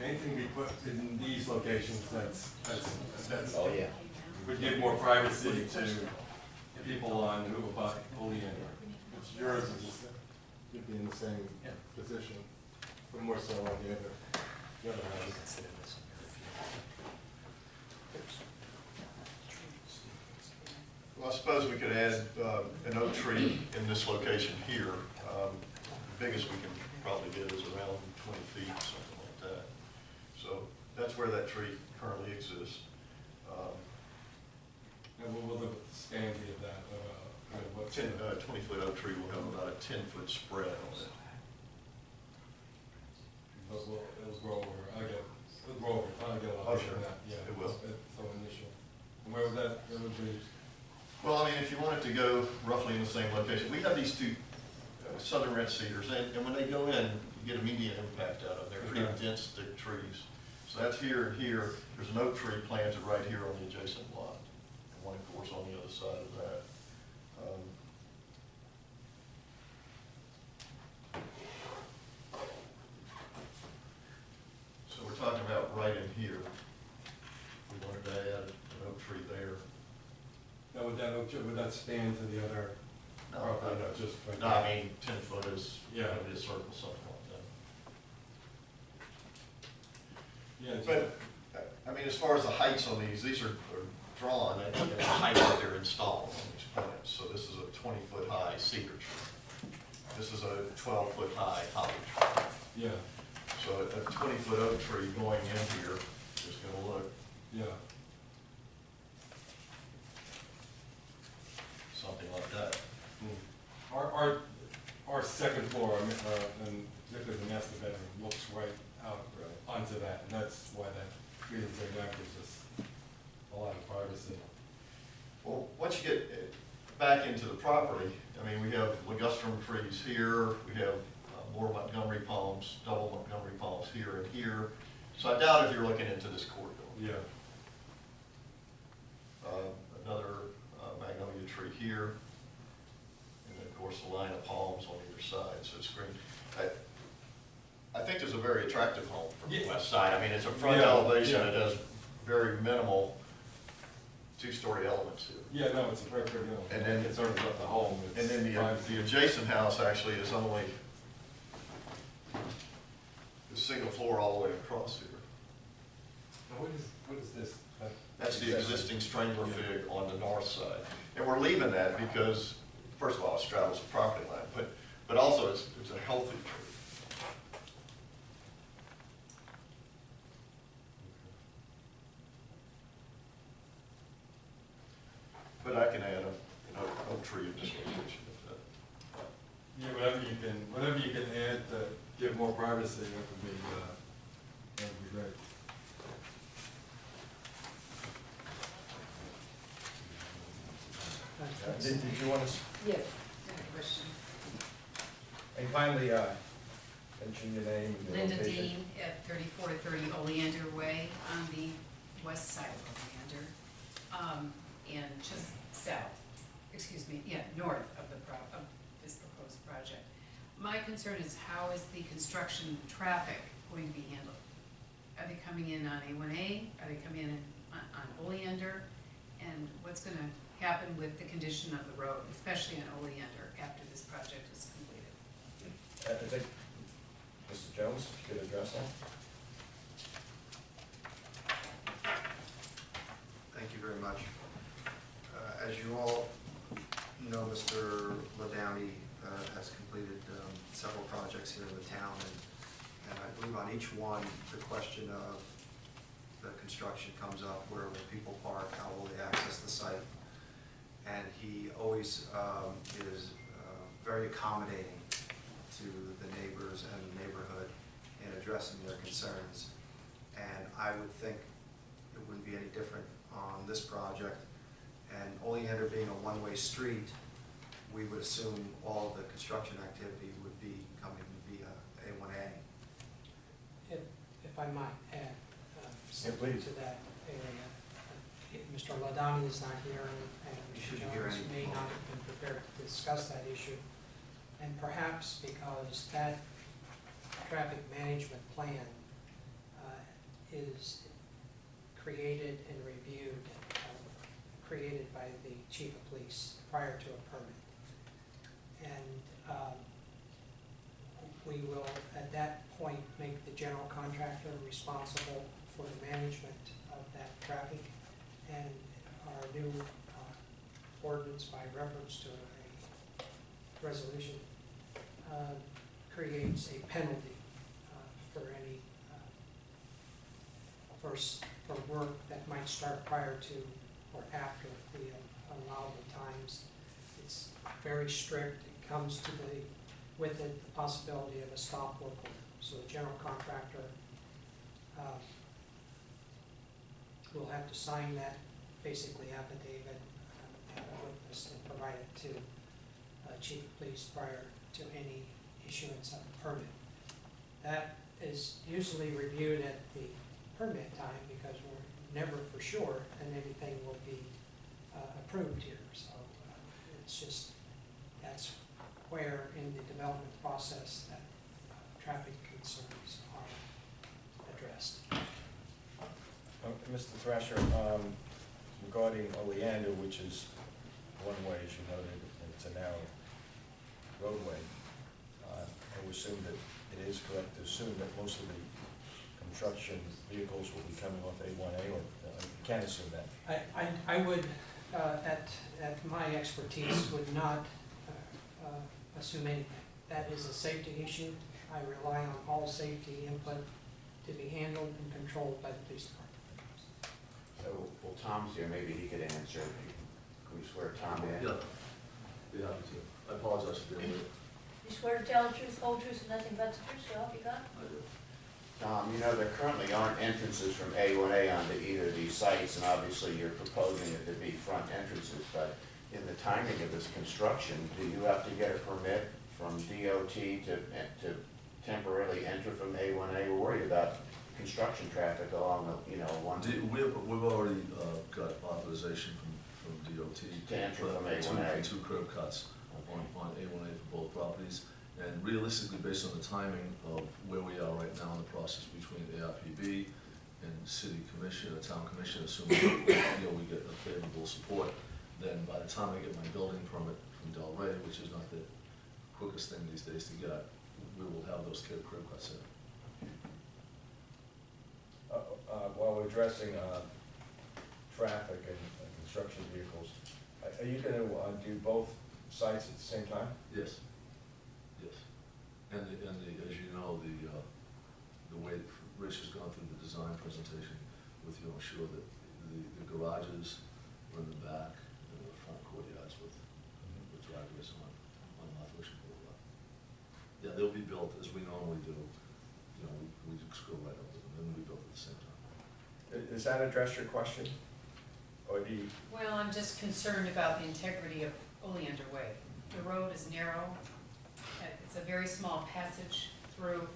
Speaker 10: Anything we put in these locations that's,
Speaker 6: Oh, yeah.
Speaker 10: would give more privacy to people on who about Oleander. Which yours is just, you'd be in the same position, but more so on the other house.
Speaker 12: Well, I suppose we could add an oak tree in this location here. The biggest we can probably get is around 20 feet, something like that. So that's where that tree currently exists.
Speaker 10: And what will the stand be of that? What
Speaker 12: 20-foot oak tree will have about a 10-foot spread on it.
Speaker 10: But it'll grow over, it'll grow over, time to get a lot
Speaker 12: Oh,
Speaker 10: bigger
Speaker 12: sure.
Speaker 10: than that, yeah.
Speaker 12: It will.
Speaker 10: So initial. And where would that would be?
Speaker 12: Well, I mean, if you wanted to go roughly in the same location, we have these 2 southern red cedars, and when they go in, you get immediate impact out of them. They're pretty
Speaker 10: Okay.
Speaker 12: dense, thick trees. So that's here and here. There's an oak tree planted right here on the adjacent lot, and one, of course, on the other side of that. So we're talking about right in here. We wanted to add an oak tree there.
Speaker 10: Now, would that span to the other
Speaker 12: No,
Speaker 10: property, not just right
Speaker 12: No,
Speaker 10: there?
Speaker 12: I mean, 10 foot is,
Speaker 10: Yeah.
Speaker 12: maybe a circle, something like that.
Speaker 10: Yeah, it's-
Speaker 12: But, I mean, as far as the heights on these are drawn at the height that they're installed on these plants. So this is a 20-foot high cedar tree. This is a 12-foot high holly tree.
Speaker 10: yeah,
Speaker 12: So a 20-foot oak tree going in here is gonna look
Speaker 10: yeah.
Speaker 12: something like that.
Speaker 10: Our second floor, and particularly the master bedroom, looks right out onto that, and that's why that tree is there, that gives us a lot of privacy.
Speaker 12: Well, once you get back into the property, I mean, we have ligustrum trees here, we have more Montgomery palms, double Montgomery palms here and here. So I doubt if you're looking into this corridor.
Speaker 10: Yeah,
Speaker 12: Another magnolia tree here, and then of course the line of palms on either side, so it's green. I think there's a very attractive home from the
Speaker 10: Yeah.
Speaker 12: west side. I mean, it's a front
Speaker 10: Yeah,
Speaker 12: elevation,
Speaker 10: yeah.
Speaker 12: it has very minimal two-story elements here.
Speaker 10: yeah, no, it's a very pretty,
Speaker 12: And then-
Speaker 10: it's sort of about the home. It's
Speaker 12: And then the
Speaker 10: privacy.
Speaker 12: adjacent house actually is only the single floor all the way across here.
Speaker 10: Now, what is this?
Speaker 12: That's the existing strangler fig on the north side. And we're leaving that because, first of all, it straddles the property line, but also it's a healthy tree. But I can add an oak tree in this location if that.
Speaker 10: Yeah, whatever you can add to give more privacy, that would be great.
Speaker 8: Did you want to,
Speaker 13: Yes, I have a question.
Speaker 8: and kindly mention your name and your
Speaker 13: Linda
Speaker 8: location?
Speaker 13: Dean at 3430 Oleander Way on the west side of Oleander, and just north of of this proposed project. My concern is how is the construction traffic going to be handled? Are they coming in on A1A? Are they coming in on Oleander? And what's going to happen with the condition of the road, especially on Oleander, after this project is completed?
Speaker 8: I think, Mr. Jones, if you could address that?
Speaker 9: Thank you very much. As you all know, Mr. Ladowney has completed several projects here in the town, and I believe on each one, the question of the construction comes up, where will people park, how will they access the site? And he always is very accommodating to the neighbors and the neighborhood in addressing their concerns. And I would think it wouldn't be any different on this project. And Oleander being a one-way street, we would assume all of the construction activity would be coming via A1A.
Speaker 7: If I might add something
Speaker 8: please.
Speaker 7: to that area. Mr. Ladani is not here, and
Speaker 9: You
Speaker 7: Mr.
Speaker 9: shouldn't hear
Speaker 7: Jones
Speaker 9: any
Speaker 7: may not have been prepared to discuss that issue. And perhaps because that traffic management plan is created and reviewed, created by the chief of police prior to a permit. And we will, at that point, make the general contractor responsible for the management of that traffic. And our new ordinance, by reference to a resolution, creates a penalty for any for work that might start prior to or after the allowable times. It's very strict. It comes to with it the possibility of a stop work order. So the general contractor will have to sign that basically affidavit, have a witness, and provide it to chief of police prior to any issuance of a permit. That is usually reviewed at the permit time because we're never for sure and anything will be approved here. So it's just, that's where in the development process that traffic concerns are addressed.
Speaker 8: Mr. Thrasher, regarding Oleander, which is one way, as you noted, it's a narrow roadway, I would assume that it is correct to assume that most of the construction vehicles will be coming off A1A, or you can't assume that?
Speaker 7: I would, at my expertise, would not assume anything. That is a safety issue. I rely on all safety input to be handled and controlled by the police department.
Speaker 3: So, well, Tom's here, maybe he could answer. Can we swear Tom in?
Speaker 12: Yeah, be happy to. I apologize for being late.
Speaker 1: You swear to tell the truth, whole truth, and nothing but the truth, so help you God?
Speaker 12: I do.
Speaker 3: Tom, you know, there currently aren't entrances from A1A onto either of these sites, and obviously you're proposing it to be front entrances, but in the timing of this construction, do you have to get a permit from DOT to temporarily enter from A1A? We're worried about construction traffic along the, you know, one.
Speaker 12: We've already got authorization from DOT.
Speaker 3: To enter from A1A.
Speaker 12: For 2 curb cuts on A1A for both properties. And realistically, based on the timing of where we are right now in the process between ARPB and City Commission, or Town Commission, assuming we get a favorable support, then by the time I get my building permit from Del Rey, which is not the quickest thing these days to get, we will have those curb cuts in.
Speaker 8: While we're addressing traffic and construction vehicles, are you going to do both sites at the same time?
Speaker 12: Yes. Yes. And as you know, the way that Rich has gone through the design presentation with you, I'm sure that the garages are in the back and the front courtyards with driveways on North Ocean Boulevard. Yeah, they'll be built as we normally do. You know, we just go right over them, and they'll be built at the same time.
Speaker 8: Does that address your question? Or do you?
Speaker 13: Well, I'm just concerned about the integrity of Oleander Way. The road is narrow, it's a very small passage through,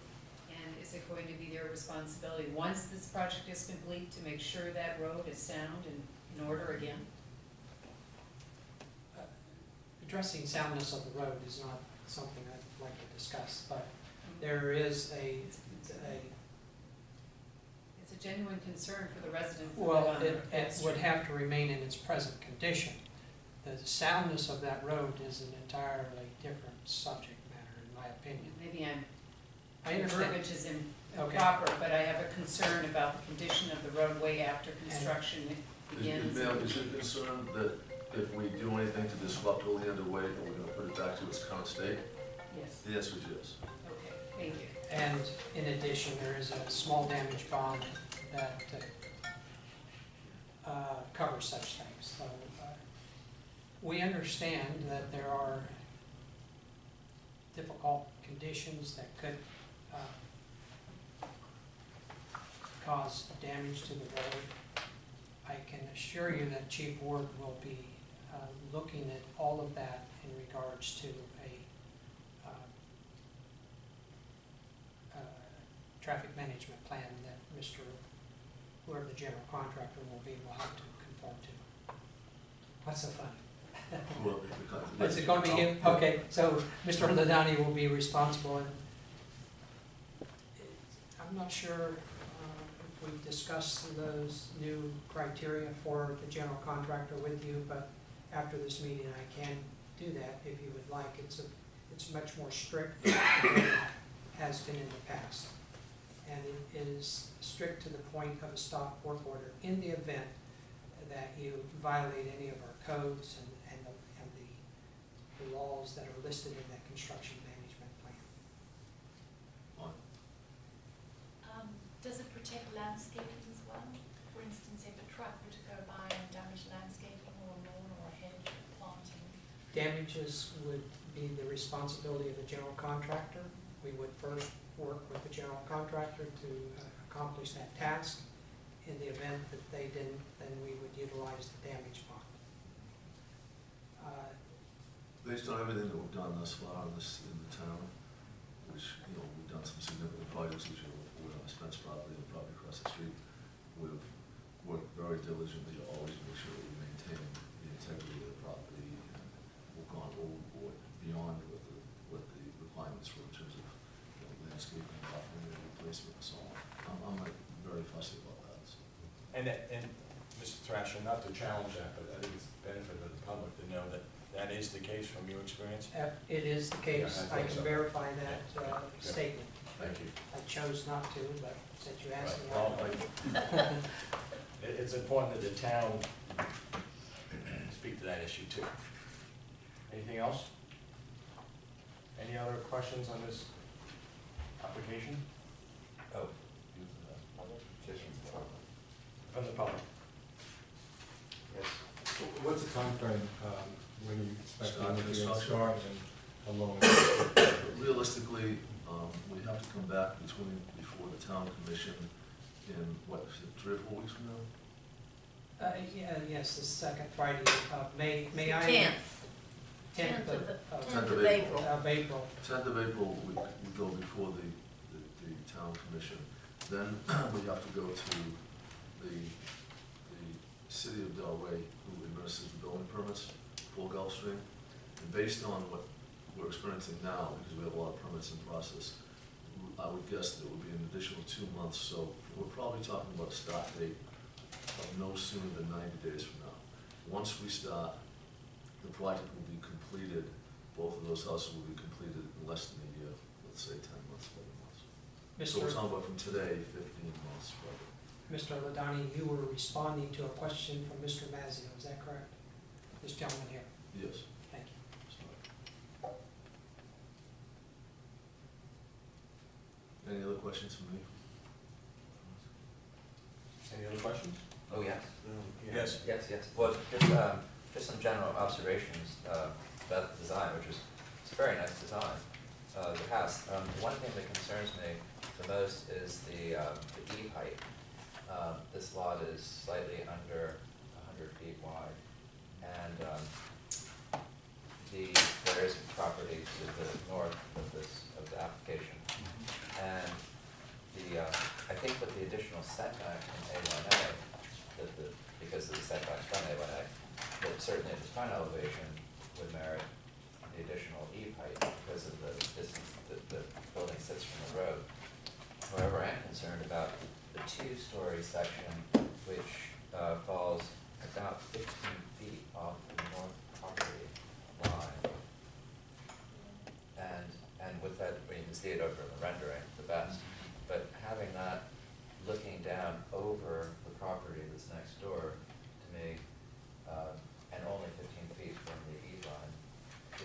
Speaker 13: and is it going to be their responsibility, once this project is complete, to make sure that road is sound and in order again?
Speaker 7: Addressing soundness of the road is not something I'd like to discuss, but there is
Speaker 13: It's a genuine concern for the residents that live
Speaker 7: well,
Speaker 13: on
Speaker 7: it
Speaker 13: that
Speaker 7: would
Speaker 13: street.
Speaker 7: have to remain in its present condition. The soundness of that road is an entirely different subject matter, in my opinion.
Speaker 13: Maybe
Speaker 7: I
Speaker 13: my
Speaker 7: understand.
Speaker 13: verbiage is
Speaker 7: Okay.
Speaker 13: improper, but I have a concern about the condition of the roadway after construction begins.
Speaker 12: Ma'am, is your concern that if we do anything to disrupt Oleander Way, that we're gonna put it back to its current state?
Speaker 13: Yes,
Speaker 12: The answer is yes.
Speaker 13: okay, thank you.
Speaker 7: And in addition, there is a small damage bond that covers such things. So we understand that there are difficult conditions that could cause damage to the road. I can assure you that Chief Ward will be looking at all of that in regards to a traffic management plan that whoever the general contractor will be, will have to conform to. What's so funny?
Speaker 12: Well,
Speaker 7: Is it going to be him? Okay, so Mr. Ladani will be responsible, and I'm not sure if we discussed those new criteria for the general contractor with you, but after this meeting, I can do that if you would like. It's much more strict than it has been in the past. And it is strict to the point of a stop work order in the event that you violate any of our codes and the laws that are listed in that construction management plan.
Speaker 4: Does it protect landscaping as well? For instance, if a truck were to go by and damage landscaping or a lawn or a hedge or planting?
Speaker 7: Damages would be the responsibility of the general contractor. We would first work with the general contractor to accomplish that task. In the event that they didn't, then we would utilize the damage bond.
Speaker 12: Based on everything that we've done thus far in the town, which, you know, we've done some significant projects, as you're aware of,
Speaker 14: Spence property and the property across the street. We've worked very diligently to always make sure that we maintain the integrity of the property, and we've gone overboard beyond what the requirements were in terms of, you know, landscaping, buffering, and replacement and so on. I'm like very fussy about that, so.
Speaker 8: And Mr. Thrasher, not to challenge that, but I think it's the benefit of the public to know that that is the case from your experience.
Speaker 7: It is the case.
Speaker 8: Yeah,
Speaker 7: I
Speaker 8: think
Speaker 7: can
Speaker 8: so.
Speaker 7: verify that
Speaker 8: Yeah.
Speaker 7: statement.
Speaker 8: Thank you.
Speaker 7: I chose not to, but since you asked me.
Speaker 8: Right. Well, it's important that the town speak to that issue too. Anything else? Any other questions on this application?
Speaker 6: Oh,
Speaker 3: Just
Speaker 8: From the public?
Speaker 3: Yes.
Speaker 10: What's the timeframe, when you expect
Speaker 14: Start
Speaker 10: to
Speaker 14: construction.
Speaker 10: start and how long?
Speaker 14: Realistically, we have to come back before the town commission in, what, is it 3 or 4 weeks from now?
Speaker 7: Yes, the second Friday of May I?
Speaker 1: 10th of
Speaker 14: 10th of
Speaker 1: April.
Speaker 7: Of April.
Speaker 14: 10th of April, we go before the town commission. Then we have to go to the city of Delray, who administers the building permits for Gulfstream. And based on what we're experiencing now, because we have a lot of permits in process, I would guess that it would be an additional 2 months. So we're probably talking about a start date of no sooner than 90 days from now. Once we start, the project will be completed, both of those houses will be completed in less than a year, let's say 10 months, 11 months. So we're talking about from today, 15 months, probably.
Speaker 7: Mr. Ladani, you were responding to a question from Mr. Mazzio, is that correct? This gentleman here,
Speaker 14: Yes.
Speaker 7: thank you.
Speaker 14: Any other questions from me?
Speaker 8: Any other questions?
Speaker 6: oh, yes.
Speaker 8: Yes.
Speaker 6: Yes. Well, just some general observations about the design, which is, it's a very nice design, the house. One thing that concerns me the most is the E height. This lot is slightly under 100 feet wide, and there is property to the north of the application. And I think with the additional setback from A1A, because of the setbacks from A1A, that certainly the front elevation would merit the additional E height because of the distance that the building sits from the road. However, I am concerned about the 2-story section, which falls about 15 feet off the north property line. And with that, you can see it over in the rendering the best, but having that looking down over the property that's next door to me, and only 15 feet from the E line,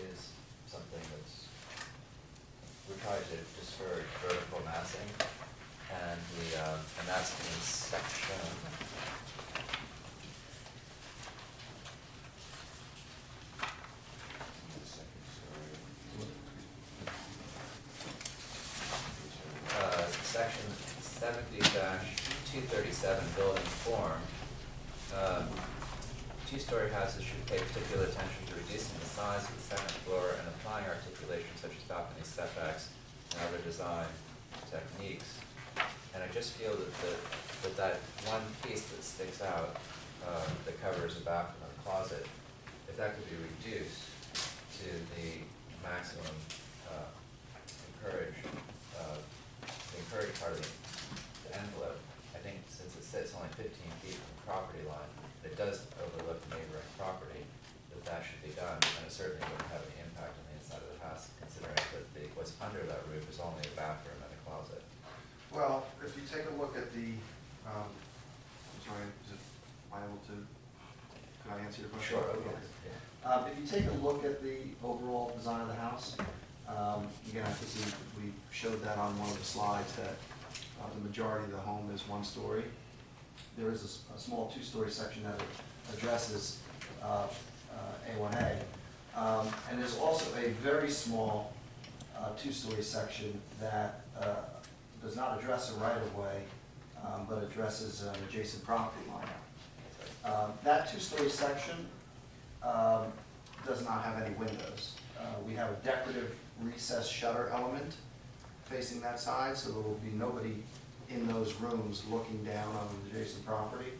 Speaker 6: is something we're trying to discourage vertical massing, and that's in section. Section 70-237 building form. 2-story houses should pay particular attention to reducing the size of the second floor and applying articulation such as balcony setbacks and other design techniques. And I just feel that one piece that sticks out, that covers the bathroom and the closet, if that could be reduced to the maximum encouraged part of the envelope, I think since it sits only 15 feet from the property line, it does overlook the neighboring property, that should be done, and it certainly wouldn't have any impact on the inside of the house, considering that what's under that roof is only a bathroom and a closet.
Speaker 9: Well, if you take a look at the, I'm sorry, is it liable to, can I answer your question?
Speaker 6: Sure, okay. Yeah.
Speaker 9: If you take a look at the overall design of the house, again, I think we showed that on one of the slides that the majority of the home is 1 story. There is a small 2-story section that addresses A1A. And there's also a very small 2-story section that does not address a right-of-way, but addresses an adjacent property line. That 2-story section does not have any windows. We have a decorative recessed shutter element facing that side, so there will be nobody in those rooms looking down on the adjacent property.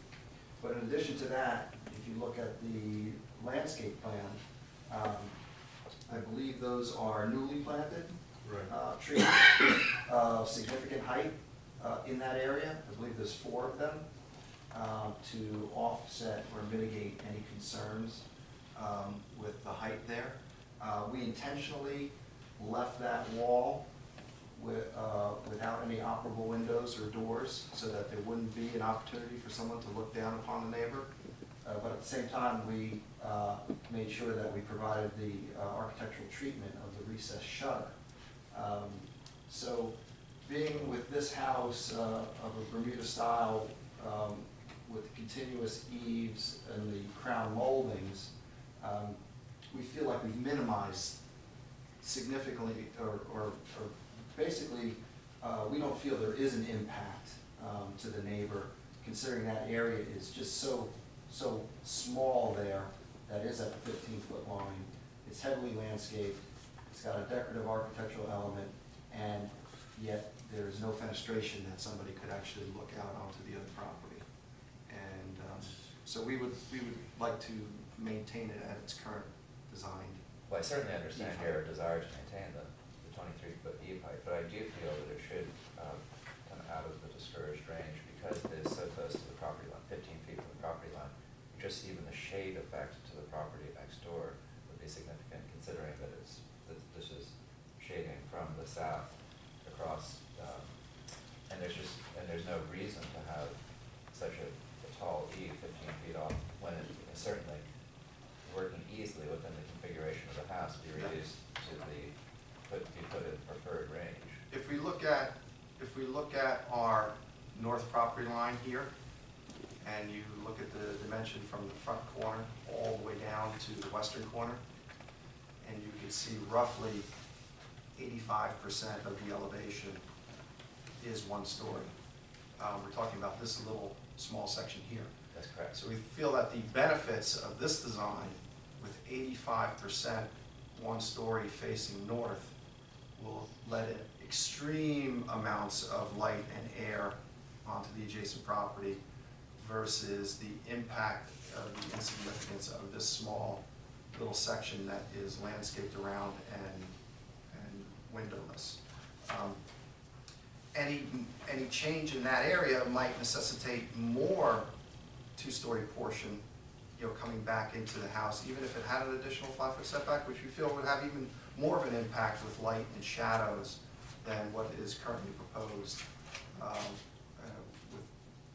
Speaker 9: But in addition to that, if you look at the landscape plan, I believe those are newly planted trees of significant height in that area. I believe there's 4 of them to offset or mitigate any concerns with the height there. We intentionally left that wall without any operable windows or doors so that there wouldn't be an opportunity for someone to look down upon the neighbor. But at the same time, we made sure that we provided the architectural treatment of the recessed shutter. So being with this house of a Bermuda style with continuous eaves and the crown moldings, we feel like we've minimized significantly, or basically, we don't feel there is an impact to the neighbor, considering that area is just so small there, that is at the 15-foot line. It's heavily landscaped, it's got a decorative architectural element, and yet there is no fenestration that somebody could actually look out onto the other property. And so we would like to maintain it at its current design.
Speaker 6: Well, I certainly understand your desire to maintain the 23-foot eve height, but I do feel that it should come out of the discouraged range because it is so close to the property line, 15 feet from the property line. Just even the shade effect to the property next door would be significant, considering that this is shading from the south across, and there's no reason to have such a tall eave 15 feet off when it is certainly working easily within the configuration of the house be reduced to be put in preferred range.
Speaker 9: If we look at our north property line here, and you look at the dimension from the front corner all the way down to the western corner, and you can see roughly 85% of the elevation is 1 story. We're talking about this little small section here.
Speaker 6: That's correct.
Speaker 9: So we feel that the benefits of this design with 85% 1 story facing north will let in extreme amounts of light and air onto the adjacent property versus the impact of the insignificance of this small little section that is landscaped around and windowless. Any change in that area might necessitate more 2-story portion, coming back into the house, even if it had an additional 5-foot setback, which we feel would have even more of an impact with light and shadows than what is currently proposed, with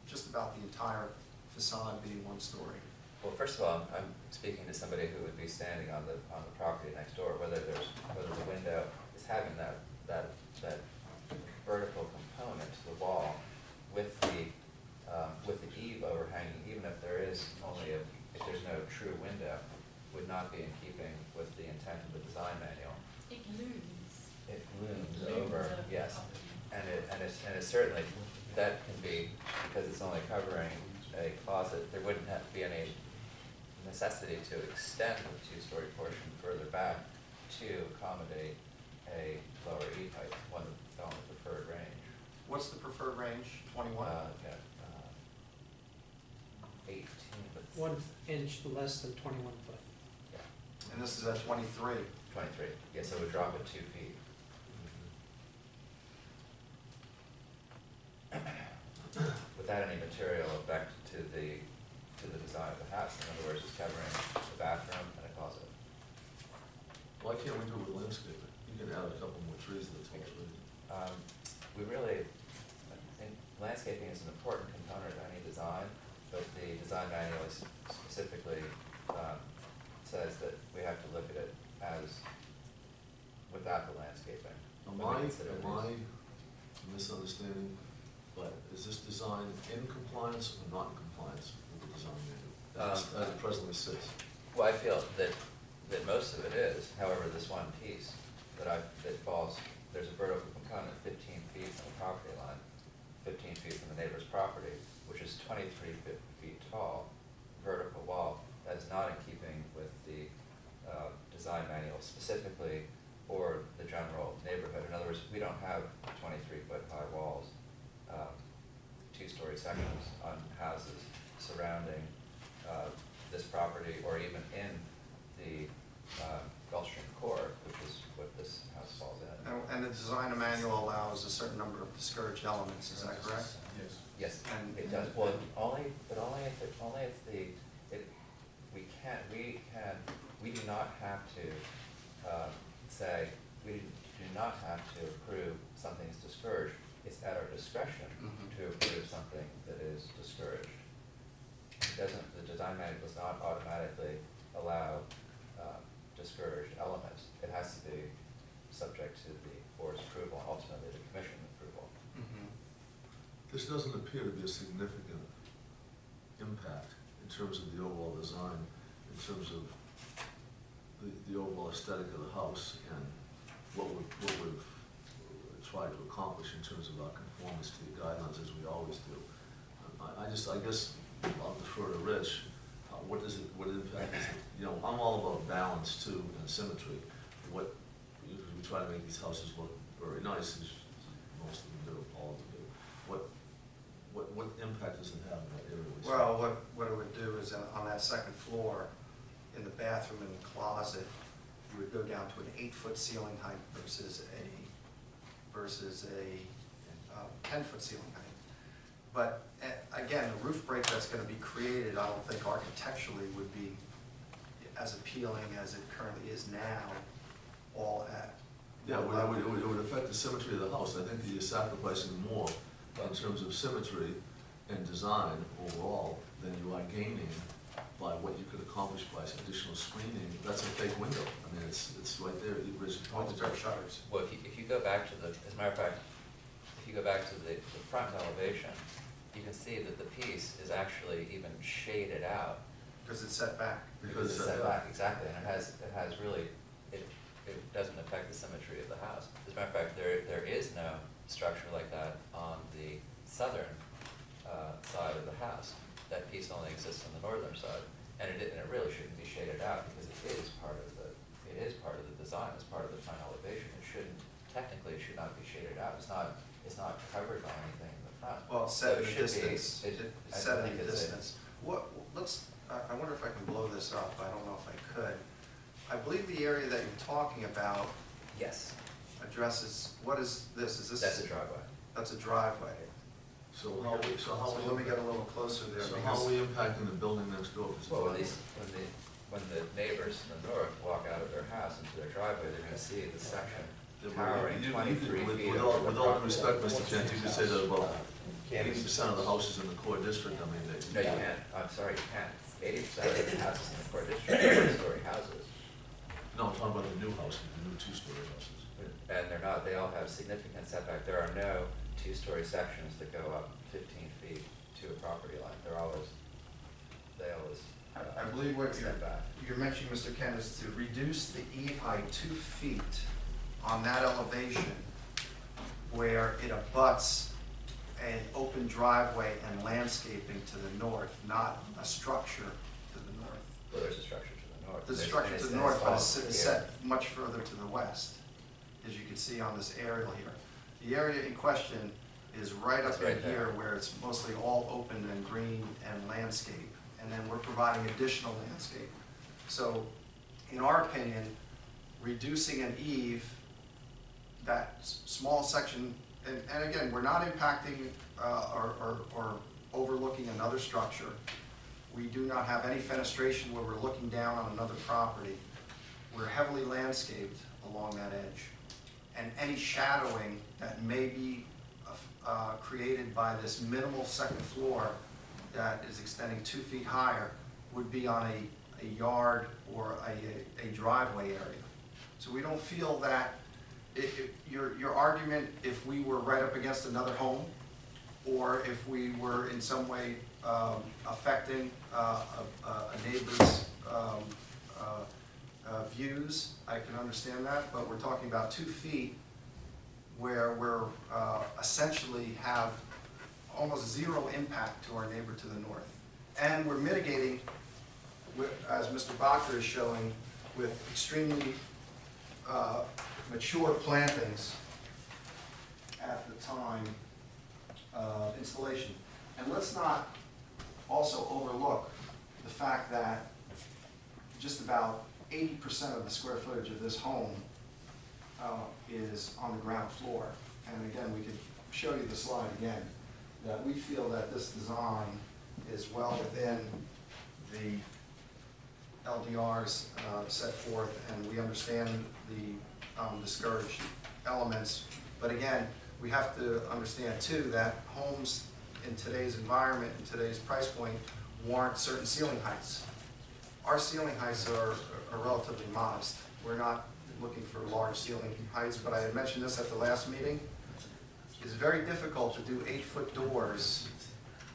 Speaker 9: just about the entire facade being 1 story.
Speaker 6: Well, first of all, I'm speaking to somebody who would be standing on the property next door. Whether the window is having that vertical component to the wall with the eave overhanging, even if there's no true window, would not be in keeping with the intent of the design manual.
Speaker 4: It looms.
Speaker 6: It looms over, yes, and it's certainly, that can be, because it's only covering a closet, there wouldn't have to be any necessity to extend the 2-story portion further back to accommodate a lower eave height, one on the preferred range.
Speaker 9: What's the preferred range? 21?
Speaker 6: Okay, 18, but
Speaker 7: 1 inch less than 21 foot.
Speaker 6: yeah,
Speaker 9: And this is at 23.
Speaker 6: 23. Yes, it would drop it 2 feet. Without any material effect to the design of the house. In other words, it's covering the bathroom and a closet.
Speaker 14: Why can't we do it with landscaping? You can add a couple more trees to the tall tree.
Speaker 6: We really, I think landscaping is an important component of any design, but the design manual specifically says that we have to look at it as without the landscaping.
Speaker 14: Am I misunderstanding, but is this design in compliance or not in compliance with the design manual as it presently sits?
Speaker 6: Well, I feel that most of it is. However, this one piece that falls, there's a vertical component 15 feet from the property line, 15 feet from the neighbor's property, which is 23 feet tall, vertical wall. That is not in keeping with the design manual specifically or the general neighborhood. In other words, we don't have 23-foot high walls sections on houses surrounding this property, or even in the Gulfstream core, which is what this house falls in.
Speaker 9: And the design manual allows a certain number of discouraged elements, is that correct?
Speaker 11: Yes.
Speaker 6: Yes,
Speaker 9: And-
Speaker 6: it does. Well, only if we do not have to say, we do not have to approve something that's discouraged. It's at our discretion to approve something that is discouraged. It doesn't, the design manual does not automatically allow discouraged elements. It has to be subject to the board's approval, and ultimately the commission approval.
Speaker 14: This doesn't appear to be a significant impact in terms of the overall design, in terms of the overall aesthetic of the house and what we've tried to accomplish in terms of our conformance to the guidelines, as we always do. I guess I'll defer to Rich. What impact is it? You know, I'm all about balance too and symmetry. We try to make these houses look very nice, as most of them do, all of them do. What impact does it have in that area?
Speaker 9: Well, what it would do is on that second floor, in the bathroom and the closet, you would go down to an 8-foot ceiling height versus a 10-foot ceiling height. But again, the roof break that's going to be created, I don't think architecturally would be as appealing as it currently is now, all at.
Speaker 14: Yeah, it would affect the symmetry of the house. I think that you're sacrificing more in terms of symmetry and design overall than you are gaining by what you could accomplish by some additional screening. That's a fake window. I mean, it's right there. It's
Speaker 9: shutters.
Speaker 6: Well, if you go back to the, as a matter of fact, if you go back to the front elevation, you can see that the piece is actually even shaded out.
Speaker 9: Because it's set back.
Speaker 14: Because
Speaker 6: It's set back, exactly, and it has really, it doesn't affect the symmetry of the house. As a matter of fact, there is no structure like that on the southern side of the house. That piece only exists on the northern side, and it really shouldn't be shaded out because it is part of the design, it's part of the front elevation. It shouldn't, technically, it should not be shaded out. It's not covered by anything in the front.
Speaker 9: Well, it's
Speaker 6: So
Speaker 9: set
Speaker 6: it
Speaker 9: in a
Speaker 6: should be-
Speaker 9: distance.
Speaker 6: it-
Speaker 9: It's
Speaker 6: I
Speaker 9: set in
Speaker 6: think
Speaker 9: a
Speaker 6: it's
Speaker 9: distance. I wonder if I can blow this up. I don't know if I could. I believe the area that you're talking about
Speaker 6: Yes,
Speaker 9: addresses, what is this? Is this?
Speaker 6: that's a driveway.
Speaker 9: That's a driveway.
Speaker 14: So how
Speaker 9: let me get a little closer there.
Speaker 14: So how are we impacting the building next door? If it's a
Speaker 6: Well,
Speaker 14: driveway?
Speaker 6: when the neighbors in the north walk out of their house into their driveway, they're gonna see the section
Speaker 14: Yeah,
Speaker 6: towering
Speaker 14: you-
Speaker 6: 23
Speaker 14: with-
Speaker 6: feet
Speaker 14: with
Speaker 6: over
Speaker 14: all-
Speaker 6: the
Speaker 14: With all due
Speaker 6: property.
Speaker 14: respect, Mr. Kent, you could say that about
Speaker 6: Can't
Speaker 14: 80% of the houses in the core district. I mean,
Speaker 6: No, you can't, I'm sorry, you can't. 80% of the houses in the core district are one-story houses.
Speaker 14: no, I'm talking about the new houses, the new two-story houses.
Speaker 6: And they're not, they all have significant setback. There are no two-story sections that go up 15 feet to a property line. They always
Speaker 9: I believe what
Speaker 6: step back.
Speaker 9: you're mentioning, Mr. Kent, is to reduce the eave height 2 feet on that elevation where it abuts an open driveway and landscaping to the north, not a structure to the north.
Speaker 6: Well, there's a structure to the north.
Speaker 9: There's a
Speaker 6: And
Speaker 9: structure to
Speaker 6: it's-
Speaker 9: the
Speaker 6: and
Speaker 9: north, but it's
Speaker 6: here.
Speaker 9: set much further to the west, as you can see on this aerial here. The area in question is right up
Speaker 6: It's
Speaker 9: in
Speaker 6: right there.
Speaker 9: here where it's mostly all open and green and landscape, and then we're providing additional landscape. So, in our opinion, reducing an eave, that small section, and again, we're not impacting or overlooking another structure. We do not have any fenestration where we're looking down on another property. We're heavily landscaped along that edge. And any shadowing that may be created by this minimal second floor that is extending 2 feet higher would be on a yard or a driveway area. So we don't feel that, your argument, if we were right up against another home, or if we were in some way affecting a neighbor's views, I can understand that, but we're talking about 2 feet where we're essentially have almost zero impact to our neighbor to the north. And we're mitigating, as Mr. Bacher is showing, with extremely mature plantings at the time of installation. And let's not also overlook the fact that just about 80% of the square footage of this home is on the ground floor. And again, we could show you the slide again, that we feel that this design is well within the LDRs set forth, and we understand the discouraged elements. But again, we have to understand too that homes in today's environment, in today's price point, warrant certain ceiling heights. Our ceiling heights are relatively modest. We're not looking for large ceiling heights, but I had mentioned this at the last meeting. It's very difficult to do 8-foot doors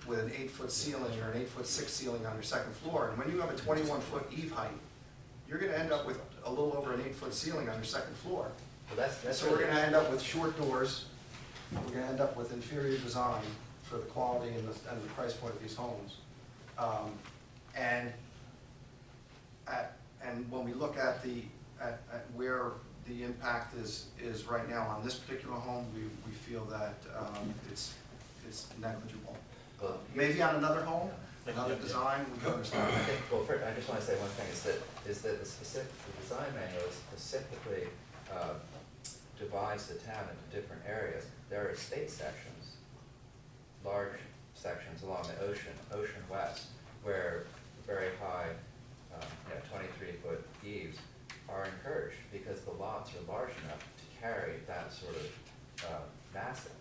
Speaker 9: with an 8-foot ceiling or an 8'6" ceiling on your second floor. And when you have a 21-foot eave height, you're gonna end up with a little over an 8-foot ceiling on your second floor.
Speaker 6: Well, that's
Speaker 9: So we're
Speaker 6: really-
Speaker 9: gonna end up with short doors. We're gonna end up with inferior design for the quality and the price point of these homes. And when we look at where the impact is right now on this particular home, we feel that it's negligible.
Speaker 6: Well,
Speaker 9: Maybe on another home, another design, we can understand.
Speaker 6: I think, well, first, I just want to say one thing, is that the design manual specifically divides the town into different areas. There are estate sections, large sections along the ocean west, where very high, 23-foot eaves are encouraged because the lots are large enough to carry that sort of massing.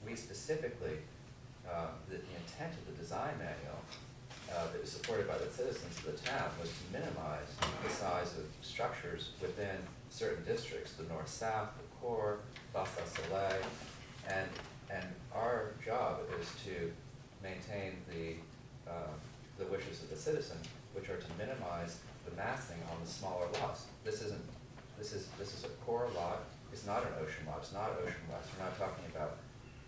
Speaker 6: We specifically, the intent of the design manual that was supported by the citizens of the town was to minimize the size of structures within certain districts, the north-south, the core, Bassa Soleil, and our job is to maintain the wishes of the citizen, which are to minimize the massing on the smaller lots. This is a core lot. It's not an ocean lot. It's not ocean west. We're not talking about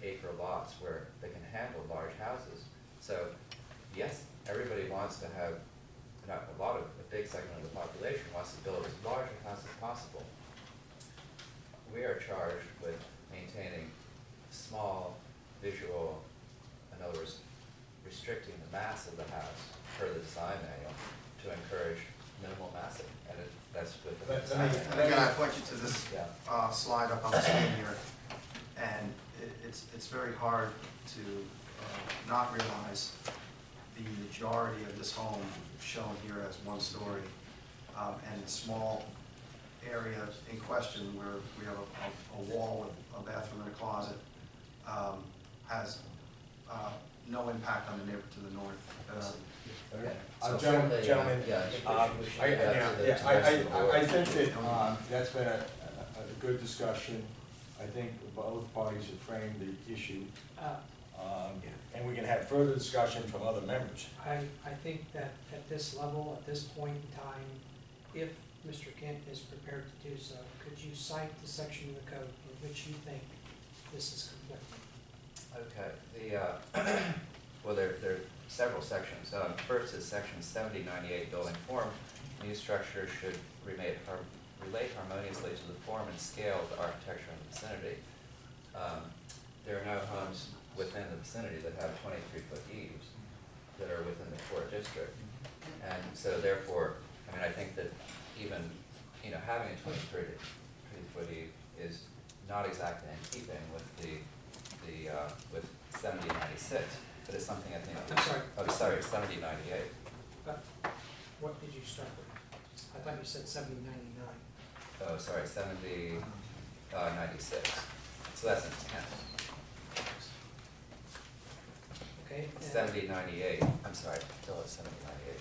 Speaker 6: acre lots where they can handle large houses. So yes, everybody wants to have, a big segment of the population wants to build as large a house as possible. We are charged with maintaining small visual, in other words, restricting the mass of the house per the design manual to encourage minimal massing, and that's with the design.
Speaker 9: And again, I point you to this
Speaker 6: Yeah.
Speaker 9: slide up on the screen here, and it's very hard to not realize the majority of this home shown here as one story, and the small area in question where we have a wall with a bathroom and a closet has no impact on the neighbor to the north.
Speaker 6: So
Speaker 2: Gentlemen,
Speaker 6: certainly, yeah, I think we should get that to the rest of the board.
Speaker 2: I think that that's been a good discussion. I think both parties have framed the issue, and we can have further discussion from other members.
Speaker 7: I think that at this level, at this point in time, if Mr. Kent is prepared to do so, could you cite the section of the code in which you think this is conflicting?
Speaker 6: Okay, well, there are several sections. First is section 7098, building form. New structures should relate harmoniously to the form and scale of the architecture in the vicinity. There are no homes within the vicinity that have 23-foot eaves that are within the core district. And so therefore, I think that even, having a 23-foot eve is not exactly in keeping with with 7096, but it's something I think.
Speaker 7: I'm sorry.
Speaker 6: Oh, sorry, 7098.
Speaker 7: What did you start with? I thought you said 7099.
Speaker 6: Oh, sorry, 7096. So that's intent.
Speaker 7: Okay? and
Speaker 6: 7098. I'm sorry, still at 7098.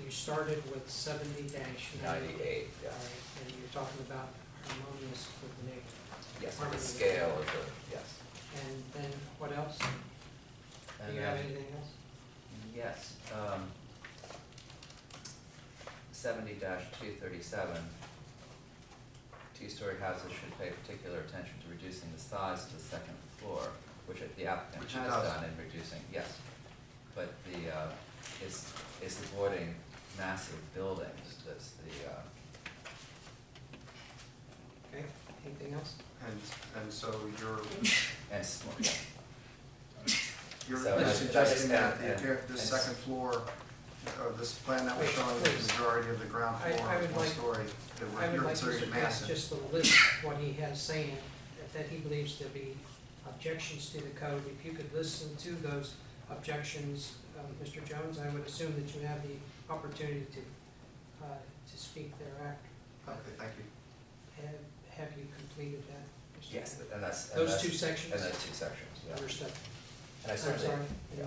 Speaker 7: You started with 70-98.
Speaker 6: 98, yeah.
Speaker 7: All right, and you're talking about harmonious with the neighbor.
Speaker 6: Yes,
Speaker 7: Harmony
Speaker 6: the
Speaker 7: with
Speaker 6: scale
Speaker 7: the
Speaker 6: of
Speaker 7: neighbor.
Speaker 6: the, yes.
Speaker 7: And then what else?
Speaker 6: And
Speaker 7: Do you have
Speaker 6: then-
Speaker 7: anything else?
Speaker 6: Yes, 70-237, two-story houses should pay particular attention to reducing the size of the second floor, which the applicant
Speaker 9: Which it
Speaker 6: has
Speaker 9: does.
Speaker 6: done in reducing, yes. But is avoiding massive buildings, that's the,
Speaker 7: Okay, anything else?
Speaker 9: And so you're,
Speaker 6: and small,
Speaker 9: You're
Speaker 6: So,
Speaker 9: you're
Speaker 6: I-
Speaker 9: suggesting
Speaker 6: I
Speaker 9: that
Speaker 6: just-
Speaker 9: this second floor, or this plan that we're showing, the majority of the ground
Speaker 7: I
Speaker 9: floor is
Speaker 7: would
Speaker 9: one
Speaker 7: like-
Speaker 9: story, that
Speaker 7: I would
Speaker 9: you're
Speaker 7: like to
Speaker 9: considering
Speaker 7: suggest
Speaker 9: massive.
Speaker 7: just to list what he has saying, that he believes to be objections to the code. If you could listen to those objections, Mr. Jones, I would assume that you have the opportunity to speak thereafter.
Speaker 9: Okay, thank you.
Speaker 7: Have you completed that, Mr.
Speaker 6: Yes,
Speaker 7: Jones?
Speaker 6: and that's.
Speaker 7: Those two sections?
Speaker 6: And those two sections, yeah.
Speaker 7: Understood.
Speaker 6: And I
Speaker 7: I'm
Speaker 6: certainly.
Speaker 7: sorry.
Speaker 6: Yeah.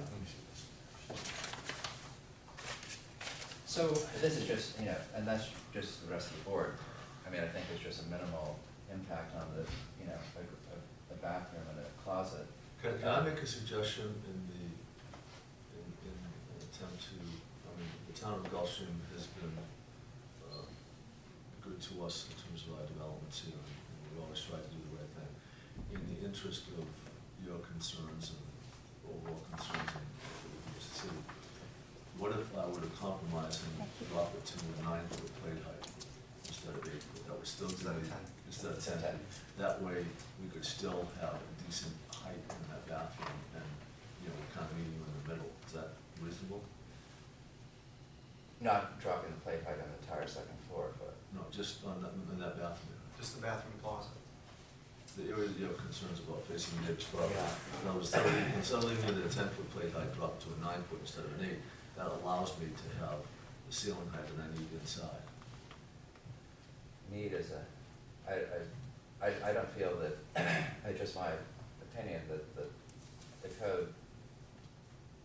Speaker 7: So,
Speaker 6: This is just, you know, and that's just the rest of the board. I mean, I think it's just a minimal impact on the, you know, a bathroom and a closet.
Speaker 14: Can I make a suggestion in an attempt to, I mean, the town of Gulfstream has been good to us in terms of our developments here, and we always try to do the right thing. In the interest of your concerns and overall concerns in the city, what if I were to compromise and drop it to a 9-foot plate height instead of 8 foot? That would still give me, instead of 10 feet. That way, we could still have a decent height in that bathroom and, you know, kind of meeting in the middle. Is that reasonable?
Speaker 6: Not dropping the plate height on the entire second floor, but.
Speaker 14: No, just on that, in that bathroom.
Speaker 9: Just the bathroom closet.
Speaker 14: The area you have concerns about facing the neighbor's property.
Speaker 6: Yeah.
Speaker 14: In other words, instead of leaving it at a 10-foot plate height, drop it to a 9-foot instead of an 8. That allows me to have the ceiling height that I need inside.
Speaker 6: Need is I don't feel that, it's just my opinion, that the code,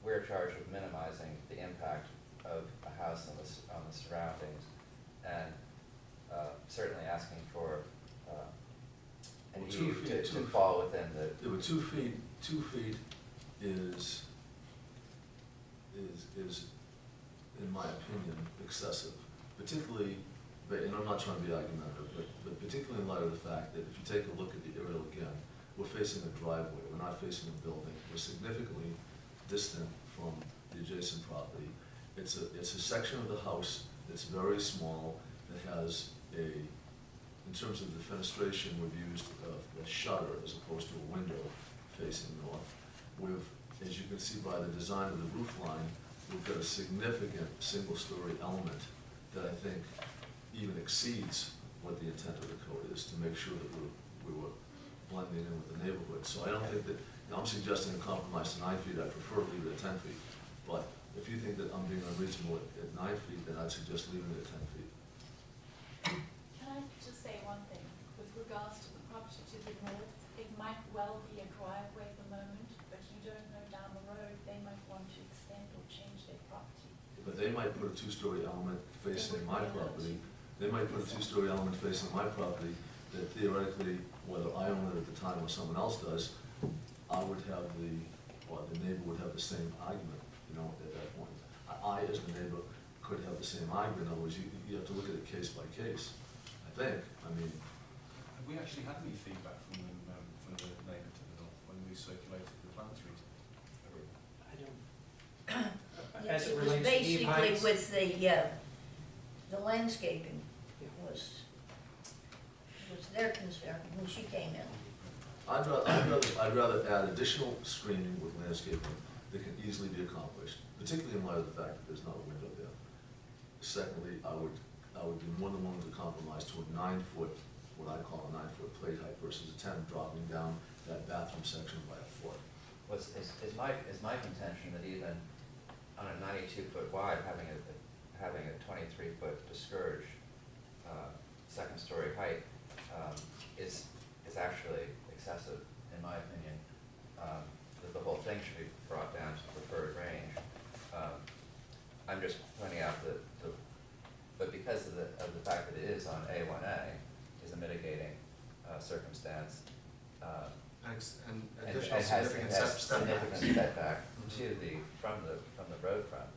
Speaker 6: we're charged with minimizing the impact of a house on the surroundings, and certainly asking for an
Speaker 14: Well, 2
Speaker 6: eve
Speaker 14: feet,
Speaker 6: to fall within the.
Speaker 14: Yeah, but 2 feet, 2 feet is, in my opinion, excessive, particularly, and I'm not trying to be argumentative, but particularly in light of the fact that if you take a look at the aerial again, we're facing a driveway, we're not facing a building, we're significantly distant from the adjacent property. It's a section of the house that's very small, that has in terms of the fenestration, we've used a shutter as opposed to a window facing north. As you can see by the design of the roof line, we've got a significant single-story element that I think even exceeds what the intent of the code is, to make sure that we were blending in with the neighborhood. So I don't think that, I'm suggesting a compromise to 9 feet, I prefer to leave it at 10 feet. But if you think that I'm being unreasonable at 9 feet, then I'd suggest leaving it at 10 feet.
Speaker 4: Can I just say one thing? With regards to the property to the north, it might well be a driveway at the moment, but you don't know down the road, they might want to extend or change their property.
Speaker 14: But they might put a 2-story element facing my property. They might put a 2-story element facing my property that theoretically, whether I own it at the time or someone else does, I would have or the neighbor would have the same argument, you know, at that point. I, as the neighbor, could have the same argument. In other words, you have to look at it case by case, I think. I mean,
Speaker 11: Have we actually had any feedback from the neighbour to the north when we circulated the plans recently?
Speaker 7: I don't,
Speaker 1: Yes,
Speaker 7: as it
Speaker 1: it was
Speaker 7: relates to Eve
Speaker 1: basically
Speaker 7: Heights.
Speaker 1: with the landscaping was their concern when she came in.
Speaker 14: I'd rather add additional screening with landscaping that can easily be accomplished, particularly in light of the fact that there's not a window there. Secondly, I would be more than willing to compromise to a 9-foot, what I call a 9-foot plate height versus a 10, dropping down that bathroom section by a foot.
Speaker 6: Is my contention that even on a 92-foot wide, having a 23-foot discouraged second-story height is actually excessive, in my opinion. That the whole thing should be brought down to the preferred range. I'm just pointing out that but because of the fact that it is on A1A, is a mitigating circumstance.
Speaker 9: And
Speaker 6: And
Speaker 9: additional
Speaker 6: it has
Speaker 9: significant
Speaker 6: significant
Speaker 9: setbacks.
Speaker 6: setback from the road front.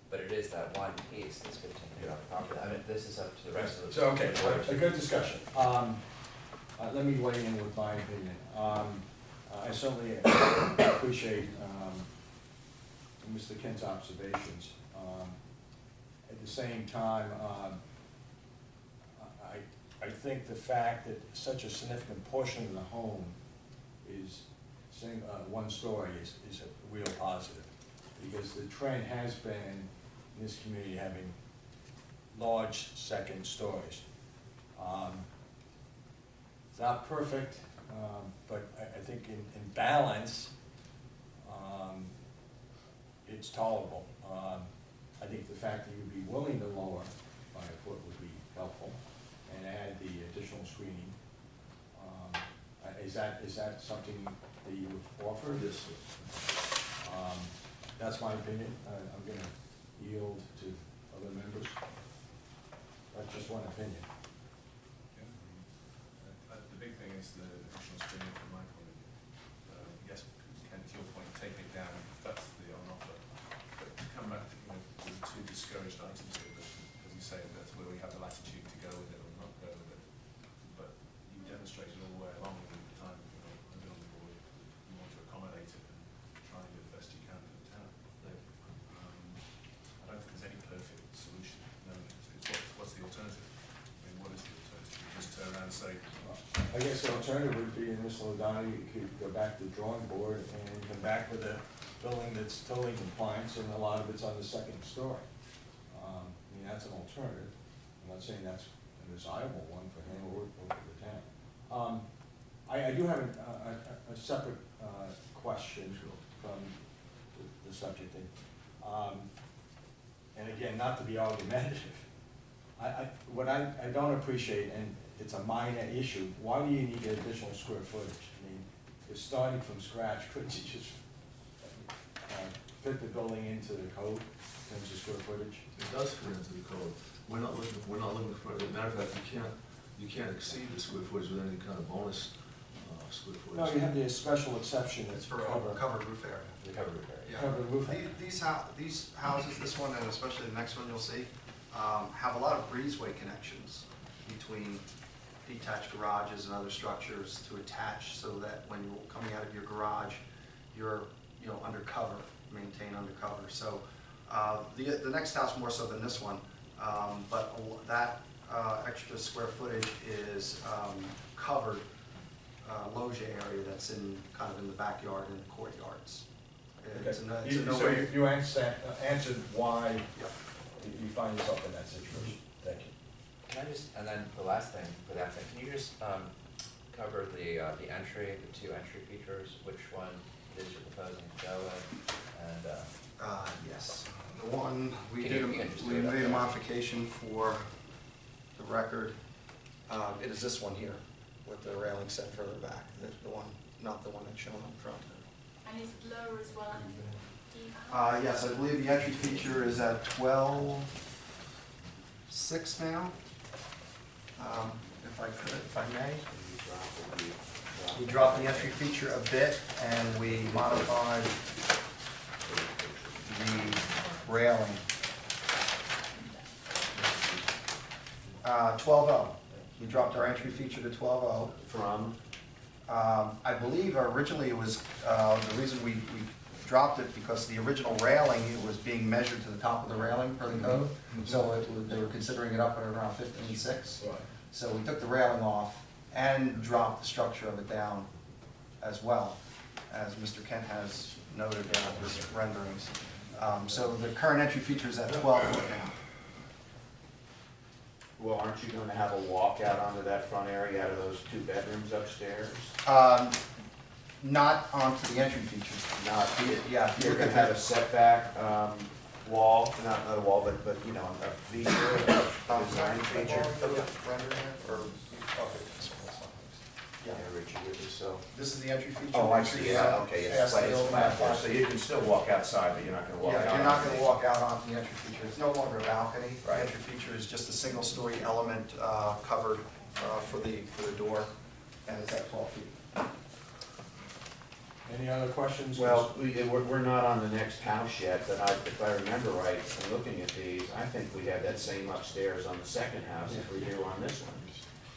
Speaker 6: But it is that one piece that's 15 feet off the property. I mean, this is up to the rest of the.
Speaker 2: So, okay, a good discussion. Let me weigh in with my opinion. I certainly appreciate Mr. Kent's observations. At the same time, I think the fact that such a significant portion of the home is one story is a real positive. Because the trend has been in this community having large second stories. It's not perfect, but I think in balance, it's tolerable. I think the fact that you'd be willing to lower by a foot would be helpful and add the additional screening. Is that something that you would offer?
Speaker 14: Yes, sir.
Speaker 2: That's my opinion. I'm gonna yield to other members. That's just one opinion.
Speaker 11: The big thing is the additional screening from my point of view. Yes, Ken, to your point, taking it down, that's the on offer. But to come back to, the two discouraged items here, that, as you say, that's where we have the latitude to go with it or not go with it. But you demonstrated all the way along with the time, I've been on the board, you want to accommodate it and try and do the best you can for the town. I don't think there's any perfect solution. No, what's the alternative? I mean, what is the alternative? You just turn around and say,
Speaker 2: I guess the alternative would be, Mr. Ladonna, you could go back to the drawing board and come back with a building that's totally compliant, and a lot of it's on the second story. I mean, that's an alternative. I'm not saying that's a desirable one for him or for the town. I do have a separate question from the subject. And again, not to be argumentative, what I don't appreciate, and it's a minor issue, why do you need additional square footage? I mean, if starting from scratch, couldn't you just fit the building into the code in terms of square footage?
Speaker 14: It does fit into the code. We're not looking for, as a matter of fact, you can't exceed the square footage with any kind of bonus square footage.
Speaker 2: No, you have the special exception
Speaker 9: It's
Speaker 2: that's
Speaker 9: for a covered roof area.
Speaker 6: The covered roof area.
Speaker 9: Yeah.
Speaker 2: covered roof.
Speaker 9: These houses, this one and especially the next one you'll see, have a lot of breezeway connections between detached garages and other structures to attach so that when you're coming out of your garage, you're undercover, maintain undercover. So the next house more so than this one, but that extra square footage is covered loggia area that's in kind of in the backyard and the courtyards. It's a no
Speaker 2: So
Speaker 9: way.
Speaker 2: you answered why you find yourself in that situation. Thank you.
Speaker 6: Can I just, and then the last thing for that thing, can you just cover the entry, the two entry features, which one it is you're proposing to go with, and
Speaker 9: Yes, the one we
Speaker 6: Can
Speaker 9: did,
Speaker 6: you just
Speaker 9: we
Speaker 6: do it up
Speaker 9: made a
Speaker 6: there?
Speaker 9: modification for the record. It is this one here with the railing set further back, the one, not the one that's shown on front.
Speaker 4: And is it lower as well?
Speaker 9: Yes, I believe the entry feature is at 12.6 now. If I may. We dropped the entry feature a bit and we modified the railing. 12.0. We dropped our entry feature to 12.0.
Speaker 3: From?
Speaker 9: I believe originally it was, the reason we dropped it because the original railing, it was being measured to the top of the railing per the code. So they were considering it up at around 15.6. So we took the railing off and dropped the structure of it down as well, as Mr. Kent has noted in his renderings. So the current entry feature is at 12 foot now.
Speaker 3: Well, aren't you gonna have a walkout onto that front area out of those two bedrooms upstairs?
Speaker 9: Not onto the entry features.
Speaker 3: Not,
Speaker 9: Yeah, if you
Speaker 3: you're
Speaker 9: look
Speaker 3: gonna
Speaker 9: at
Speaker 3: have a setback, wall, not a wall, but, you know, a feature, a design feature. Yeah, Richard, which is so.
Speaker 9: This is the entry feature.
Speaker 3: Oh, I see, yeah, okay, yeah,
Speaker 9: Past
Speaker 3: it's
Speaker 9: the
Speaker 3: it's
Speaker 9: old
Speaker 3: flat there,
Speaker 9: map.
Speaker 3: so you can still walk outside, but you're not gonna walk out.
Speaker 9: Yeah, you're not
Speaker 3: onto
Speaker 9: gonna
Speaker 3: the-
Speaker 9: walk out onto the entry feature. It's no longer a balcony. The
Speaker 3: Right.
Speaker 9: entry feature is just a single-story element covered for the door, and it's at 12 feet.
Speaker 2: Any other questions?
Speaker 3: Well, we're not on the next house yet, but if I remember right, from looking at these, I think we have that same upstairs on the second house as we do on this one.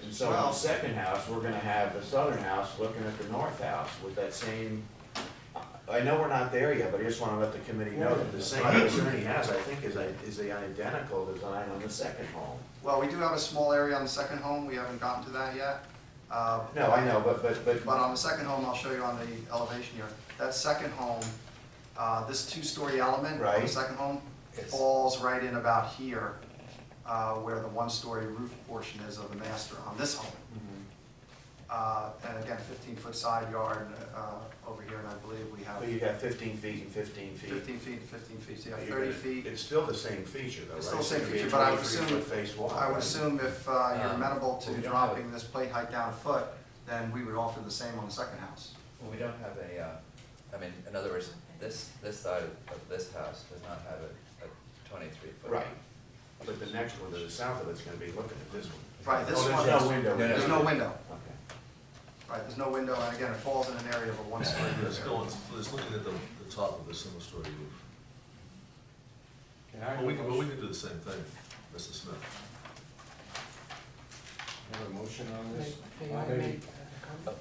Speaker 3: And so on
Speaker 9: Well-
Speaker 3: the second house, we're gonna have the southern house looking at the north house with that same, I know we're not there yet, but I just wanna let the committee know that the same concern he has, I think, is the identical design on the second home.
Speaker 9: Well, we do have a small area on the second home. We haven't gotten to that yet.
Speaker 3: No, I know, but
Speaker 9: But on the second home, I'll show you on the elevation here, that second home, this two-story element on the
Speaker 3: Right.
Speaker 9: second home
Speaker 3: It's-
Speaker 9: falls right in about here, where the one-story roof portion is of the master on this home. And again, 15-foot side yard over here, and I believe we have
Speaker 3: But you got 15 feet and 15 feet.
Speaker 9: 15 feet and 15 feet, so you
Speaker 3: But
Speaker 9: have
Speaker 3: you're
Speaker 9: 30
Speaker 3: gonna-
Speaker 9: feet.
Speaker 3: It's still the same feature though, right?
Speaker 9: It's still the same
Speaker 3: gonna be a
Speaker 9: feature, but I would
Speaker 3: 23-foot
Speaker 9: assume-
Speaker 3: face wall,
Speaker 9: I would
Speaker 3: right?
Speaker 9: assume if you're amenable to
Speaker 6: we don't
Speaker 9: dropping this plate height down a foot, then we would offer the same on the second house.
Speaker 6: Well, we don't have a, I mean, in other words, this side of this house does not have a 23-foot.
Speaker 3: Right. But the next one to the south of it's gonna be looking at this one.
Speaker 9: Right, this
Speaker 3: Oh,
Speaker 9: one,
Speaker 3: there's no window.
Speaker 9: there's no window.
Speaker 3: Okay.
Speaker 9: Right, there's no window, and again, it falls in an area of a one-story
Speaker 14: Let's
Speaker 9: roof.
Speaker 14: go, let's looking at the top of the single-story roof.
Speaker 2: Can I have
Speaker 14: Well,
Speaker 2: a
Speaker 14: we can
Speaker 2: motion?
Speaker 14: do the same thing, Mr. Smith.
Speaker 2: Have a motion on
Speaker 7: May
Speaker 2: this?
Speaker 7: may I
Speaker 2: Maybe-
Speaker 7: make a comment?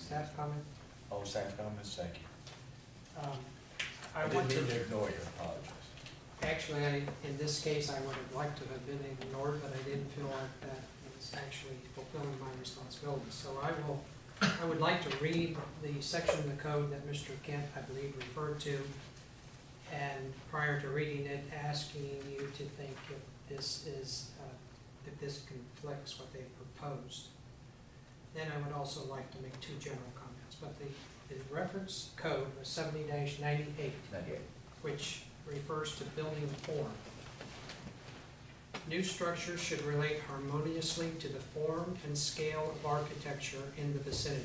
Speaker 7: Staff comment?
Speaker 8: Oh, staff comments, thank you.
Speaker 7: I
Speaker 8: I
Speaker 7: want
Speaker 8: didn't mean to
Speaker 7: to,
Speaker 8: ignore you, apologize.
Speaker 7: actually, in this case, I would have liked to have been ignored, but I didn't feel like that was actually fulfilling my responsibilities. So I would like to read the section of the code that Mr. Kent, I believe, referred to, and prior to reading it, asking you to think if this is, if this conflicts what they proposed. Then I would also like to make two general comments, but the reference code was 70-98,
Speaker 6: 98.
Speaker 7: which refers to building form. New structures should relate harmoniously to the form and scale of architecture in the vicinity.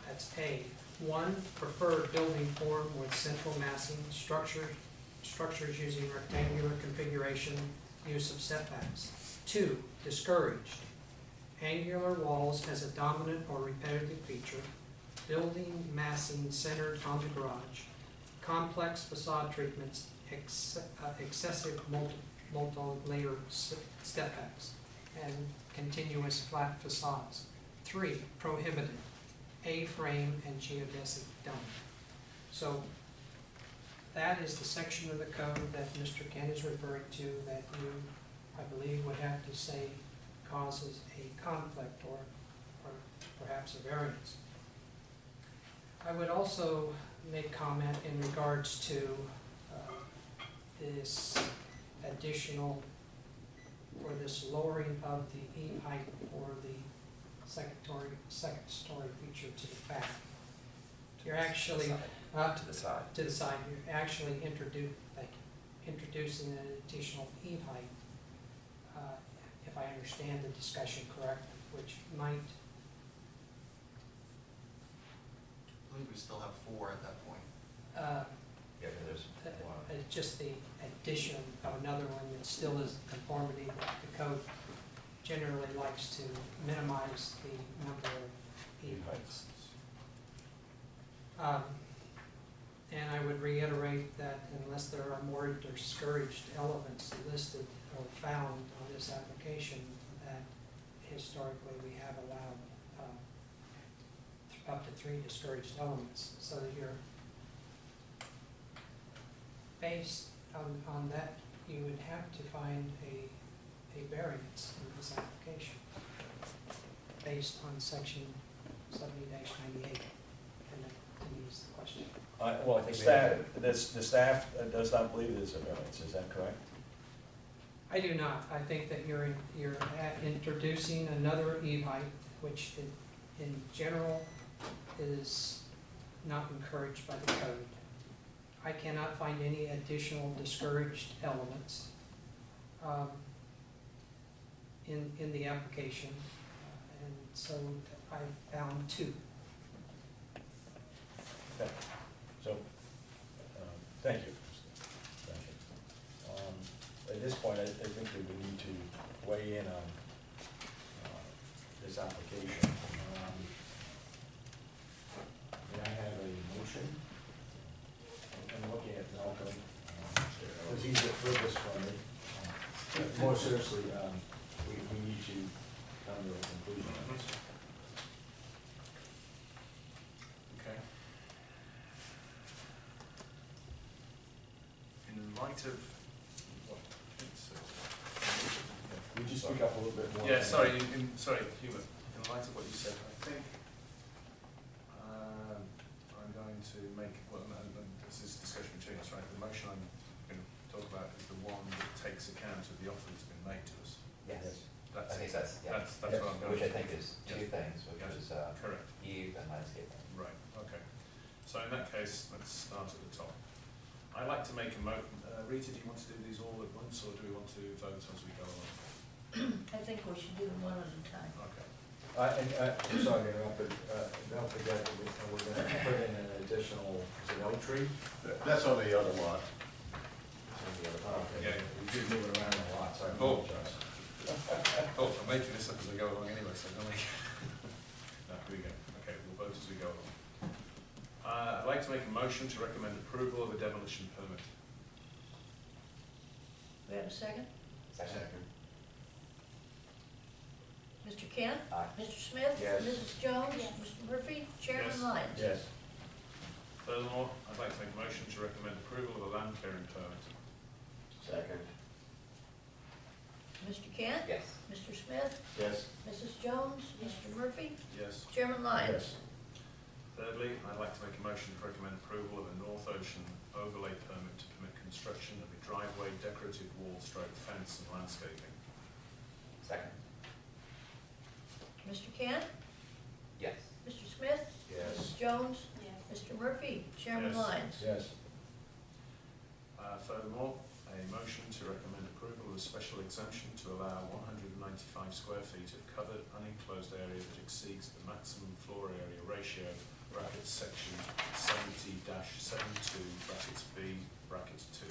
Speaker 7: That's A. 1, preferred building form with central massing, structures using rectangular configuration, use of setbacks. 2, discouraged. Angular walls as a dominant or repetitive feature, building massing centered on the garage, complex facade treatments, excessive multi-layer step-backs, and continuous flat facades. 3, prohibited, A-frame and geodesic dome. So that is the section of the code that Mr. Kent is referring to that you, I believe, would have to say causes a conflict or perhaps a variance. I would also make comment in regards to this additional, or this lowering of the E height for the second story feature to the back. You're actually,
Speaker 6: To the side.
Speaker 7: to the side, you're actually introducing an additional E height, if I understand the discussion correctly, which might,
Speaker 9: I believe we still have 4 at that point.
Speaker 6: Yeah, there's one.
Speaker 7: just the addition of another one that still is in conformity. The code generally likes to minimize the number of E heights. And I would reiterate that unless there are more discouraged elements listed or found on this application, that historically we have allowed up to 3 discouraged elements, so that you're based on that, you would have to find a variance in this application based on section 70-98, and that to me is the question.
Speaker 8: Well, the staff does not believe there's a variance, is that correct?
Speaker 7: I do not. I think that you're introducing another E height, which in general is not encouraged by the code. I cannot find any additional discouraged elements in the application, and so I found 2.
Speaker 8: Okay, so, thank you. Thank you. At this point, I think that we need to weigh in on this application.
Speaker 2: May I have a motion? I'm looking at Malcolm, because he's the furthest from it. More seriously, we need to come to a conclusion on this.
Speaker 11: Okay. In light of what,
Speaker 2: We just speak up a little bit more?
Speaker 11: Yeah, sorry, sorry, Hubert, in light of what you said, I think I'm going to make, well, this is discussion between us, right? The motion I'm going to talk about is the one that takes account of the offer that's been made to us.
Speaker 6: Yes, I
Speaker 11: That's
Speaker 6: think
Speaker 11: it.
Speaker 6: that's, yeah.
Speaker 11: That's what I'm going
Speaker 6: Which
Speaker 11: to.
Speaker 6: I think is two things, which
Speaker 11: Yes.
Speaker 6: is
Speaker 11: Correct.
Speaker 6: eve and landscaping.
Speaker 11: Right, okay. So in that case, let's start at the top. I'd like to make a Rita, do you want to do these all at once, or do we want to vote as we go along?
Speaker 1: I think we should do them one at a time.
Speaker 11: Okay.
Speaker 2: I'm sorry to interrupt, but don't forget that we're going to put in an additional oak tree.
Speaker 12: That's on the other lot.
Speaker 11: Yeah,
Speaker 2: We did move it around a lot, so I
Speaker 11: Oh.
Speaker 2: apologize.
Speaker 11: Oh, I'm making this up as I go along anyway, so don't make. No, here we go. Okay, we'll vote as we go along. I'd like to make a motion to recommend approval of a demolition permit.
Speaker 1: We have a second?
Speaker 6: Second.
Speaker 1: Mr. Kent?
Speaker 6: Aye.
Speaker 1: Mr. Smith?
Speaker 2: Yes.
Speaker 1: Mrs. Jones?
Speaker 4: Yes.
Speaker 1: Mr. Murphy? Chairman
Speaker 11: Yes.
Speaker 1: Lyons?
Speaker 2: Yes.
Speaker 11: Furthermore, I'd like to make a motion to recommend approval of a land clearing permit.
Speaker 3: Second.
Speaker 1: Mr. Kent?
Speaker 6: Yes.
Speaker 1: Mr. Smith?
Speaker 2: Yes.
Speaker 1: Mrs. Jones? Mr. Murphy?
Speaker 11: Yes.
Speaker 1: Chairman Lyons?
Speaker 11: Thirdly, I'd like to make a motion to recommend approval of a North Ocean overlay permit to permit construction of a driveway, decorative wall, stroke fence and landscaping.
Speaker 6: Second.
Speaker 1: Mr. Kent?
Speaker 6: Yes.
Speaker 1: Mr. Smith?
Speaker 2: Yes.
Speaker 1: Mrs. Jones?
Speaker 4: Yes.
Speaker 1: Mr. Murphy? Chairman
Speaker 11: Yes.
Speaker 1: Lyons?
Speaker 2: Yes.
Speaker 11: Furthermore, a motion to recommend approval of a special exemption to allow 195 square feet of covered unenclosed area that exceeds the maximum floor area ratio, brackets section 70-72, brackets B, brackets 2.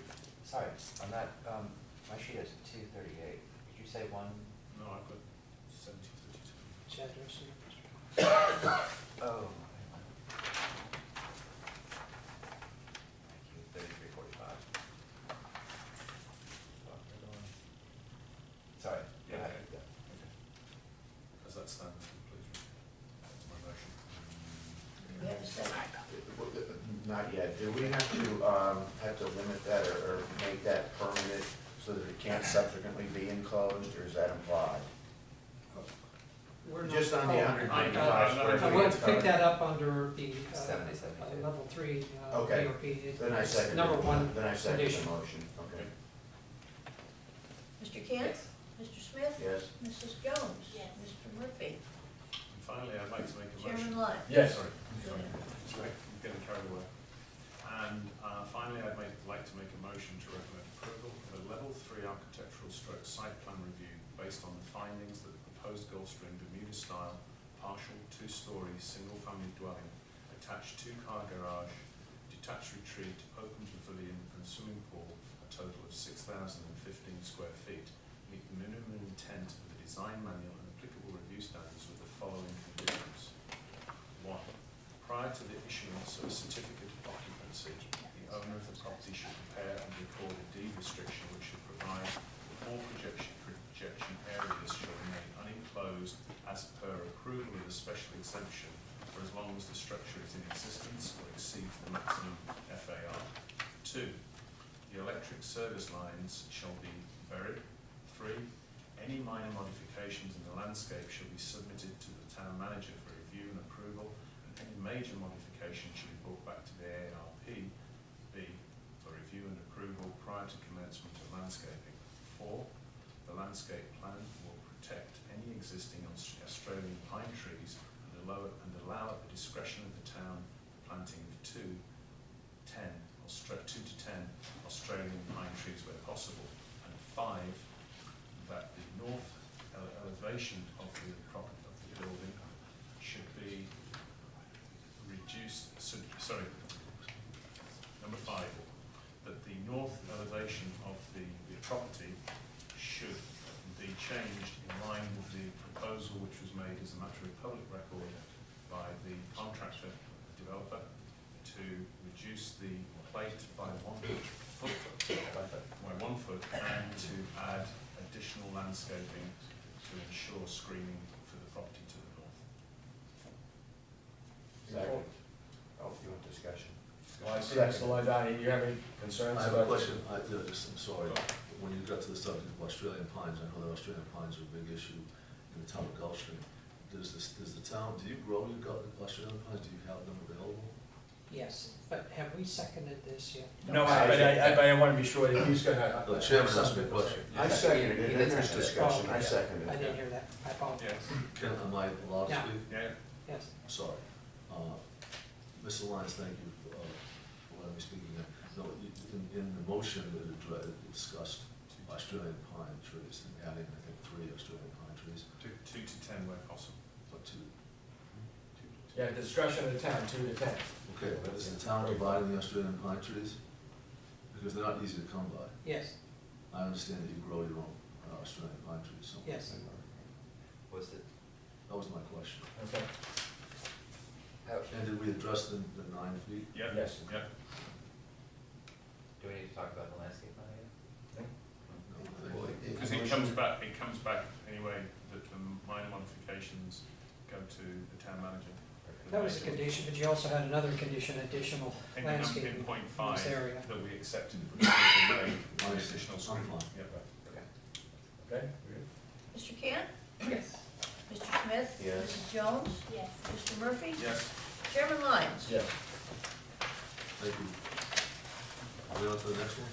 Speaker 6: Sorry, on that, my sheet has 238. Did you say one?
Speaker 11: No, I've got 70-32.
Speaker 7: Chad, do you see?
Speaker 6: Oh. Thank you, 3345. Sorry.
Speaker 11: Yeah,
Speaker 6: go ahead.
Speaker 11: okay. As that stands, please. That's my motion.
Speaker 1: We have a second?
Speaker 3: Not yet. Do we have to limit that or make that permanent so that it can't subsequently be enclosed, or is that implied?
Speaker 7: We're not-
Speaker 3: Just on the
Speaker 7: oh,
Speaker 3: 195 square feet.
Speaker 7: I want to pick that up under the
Speaker 6: 70-72.
Speaker 7: level 3
Speaker 3: Okay.
Speaker 7: ARP.
Speaker 3: Then I second.
Speaker 7: Number one
Speaker 3: Then I second the
Speaker 7: condition.
Speaker 3: motion. Okay.
Speaker 1: Mr. Kent?
Speaker 6: Yes.
Speaker 1: Mr. Smith?
Speaker 3: Yes.
Speaker 1: Mrs. Jones?
Speaker 4: Yes.
Speaker 1: Mr. Murphy?
Speaker 11: And finally, I'd like to make a
Speaker 1: Chairman
Speaker 11: motion.
Speaker 1: Lyons?
Speaker 2: Yes.
Speaker 11: Sorry.
Speaker 1: Go ahead.
Speaker 11: Sorry, I'm getting carried away. And finally, I'd like to make a motion to recommend approval of a level 3 architectural stroke site plan review based on the findings that the proposed Gulfstream Bermuda style partial 2-story single-family dwelling, attached 2-car garage, detached retreat, open pavilion and swimming pool, a total of 6,015 square feet, meet the minimum intent of the design manual and applicable review standards with the following conditions. 1. Prior to the issuance of a certificate of occupancy, the owner of the property should prepare and record a deed restriction which should provide that all projection areas shall remain unenclosed as per approval of the special exemption for as long as the structure is in existence or exceeds the maximum FAR. 2. The electric service lines shall be buried. 3. Any minor modifications in the landscape shall be submitted to the town manager for review and approval, and any major modification should be brought back to the ARPB for review and approval prior to commencement of landscaping. 4. The landscape plan will protect any existing Australian pine trees and allow at the discretion of the town the planting of 2 to 10 Australian pine trees where possible. And 5. That the north elevation of the property of the building should be reduced, number 5, that the north elevation of the property should be changed in line with the proposal which was made as a matter of public record by the contractor, the developer, to reduce the plate by 1 foot and to add additional landscaping to ensure screening for the property to the north.
Speaker 3: Second. Oh, you want discussion?
Speaker 2: Well, I see, Mr. Londani, you have any concerns
Speaker 14: I have
Speaker 2: about
Speaker 14: a question, I'm sorry. when you got to the subject of Australian pines, I know that Australian pines are a big issue in the town of Gulfstream. Does the town, do you grow your Australian pines? Do you have them available?
Speaker 7: Yes, but have we seconded this yet?
Speaker 2: No, but I want to be sure that he's gonna.
Speaker 14: The chairman asked me a question.
Speaker 3: I seconded it, and there's discussion, I seconded
Speaker 7: I
Speaker 3: it.
Speaker 7: didn't hear that, I apologize.
Speaker 14: Can, am I allowed to
Speaker 7: Yeah.
Speaker 14: speak?
Speaker 11: Yeah.
Speaker 7: Yes,
Speaker 14: Sorry. Mr. Lyons, thank you for letting me speak again. No, in the motion, it discussed Australian pine trees and adding, I think, 3 Australian pine trees.
Speaker 11: 2 to 10 where possible.
Speaker 14: But two.
Speaker 2: Yeah, discretion of the town, 2 to 10.
Speaker 14: Okay, but is the town dividing the Australian pine trees? Because they're not easy to come by.
Speaker 7: yes,
Speaker 14: I understand that you grow your own Australian pine trees, so.
Speaker 7: yes.
Speaker 6: Was it,
Speaker 14: That was my question.
Speaker 2: Okay.
Speaker 6: how,
Speaker 14: And did we address the 9 feet?
Speaker 11: Yep.
Speaker 2: Yes.
Speaker 11: Yep.
Speaker 6: do we need to talk about the landscape plan again?
Speaker 14: No, thank you.
Speaker 11: Because it comes back anyway, that the minor modifications go to the town manager.
Speaker 7: That was a condition, but you also had another condition, additional
Speaker 11: In
Speaker 7: landscaping
Speaker 11: point
Speaker 7: in this
Speaker 11: 5,
Speaker 7: area.
Speaker 11: that we accepted the additional
Speaker 14: I'm
Speaker 11: screen.
Speaker 14: fine.
Speaker 11: Yep.
Speaker 2: Okay?
Speaker 1: Mr. Cant?
Speaker 7: Yes.
Speaker 1: Mr. Smith?
Speaker 3: Yes.
Speaker 1: Mrs. Jones?
Speaker 4: Yes.
Speaker 1: Mr. Murphy?
Speaker 11: Yes.
Speaker 1: Chairman Lyons?
Speaker 2: Yes.
Speaker 14: Thank you. Are we on to the next one?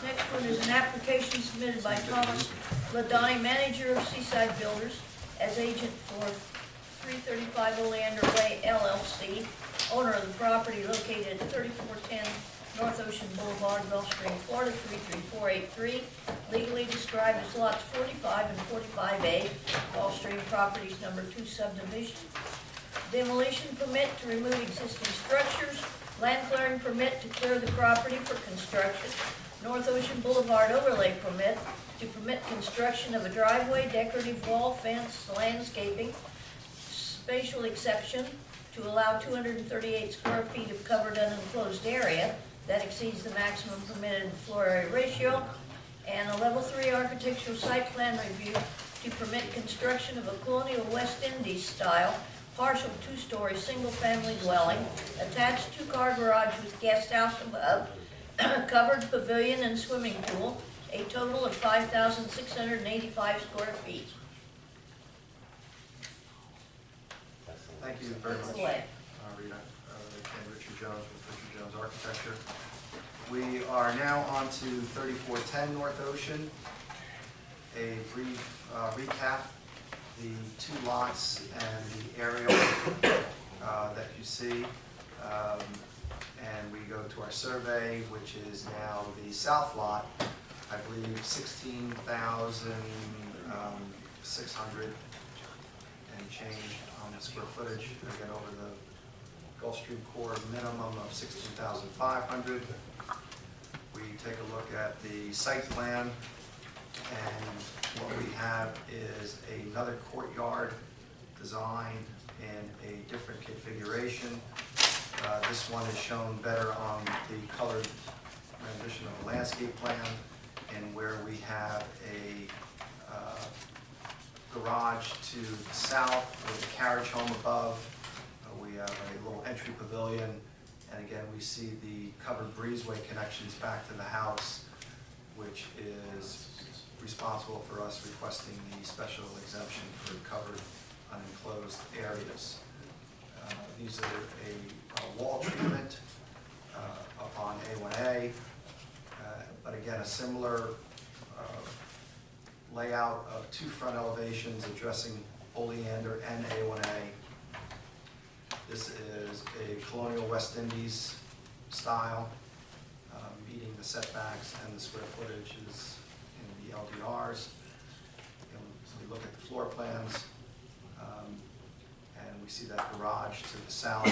Speaker 1: Next one is an application submitted by Thomas Ladani, manager of Seaside Builders, as agent for 335 Oleander Way LLC, owner of the property located at 3410 North Ocean Boulevard, Gulfstream, Florida 33483, legally described as lots 45 and 45A, Gulfstream Properties Number 2 subdivision. Demolition permit to remove existing structures, land clearing permit to clear the property for construction, North Ocean Boulevard overlay permit to permit construction of a driveway, decorative wall, fence, landscaping, spatial exception to allow 238 square feet of covered unenclosed area that exceeds the maximum permitted floor area ratio, and a level 3 architectural site plan review to permit construction of a colonial West Indies style partial 2-story single-family dwelling, attached 2-car garage with guest house above, covered pavilion and swimming pool, a total of 5,685 square feet.
Speaker 9: Thank you very
Speaker 1: That's
Speaker 9: much,
Speaker 1: the way.
Speaker 9: Rita. And Richard Jones with Richard Jones Architecture. We are now on to 3410 North Ocean. A brief recap. The 2 lots and the aerial that you see. And we go to our survey, which is now the south lot, I believe 16,600 and change on the square footage. Again, over the Gulfstream core minimum of 16,500. We take a look at the site plan, and what we have is another courtyard designed in a different configuration. This one is shown better on the colored rendition of the landscape plan, and where we have a garage to the south with a carriage home above. We have a little entry pavilion, and again, we see the covered breezeway connections back to the house, which is responsible for us requesting the special exemption for covered unenclosed areas. These are a wall treatment upon A1A, but again, a similar layout of 2 front elevations addressing Oleander and A1A. This is a colonial West Indies style, meeting the setbacks and the square footages in the LDRs. And so we look at the floor plans, and we see that garage to the south. We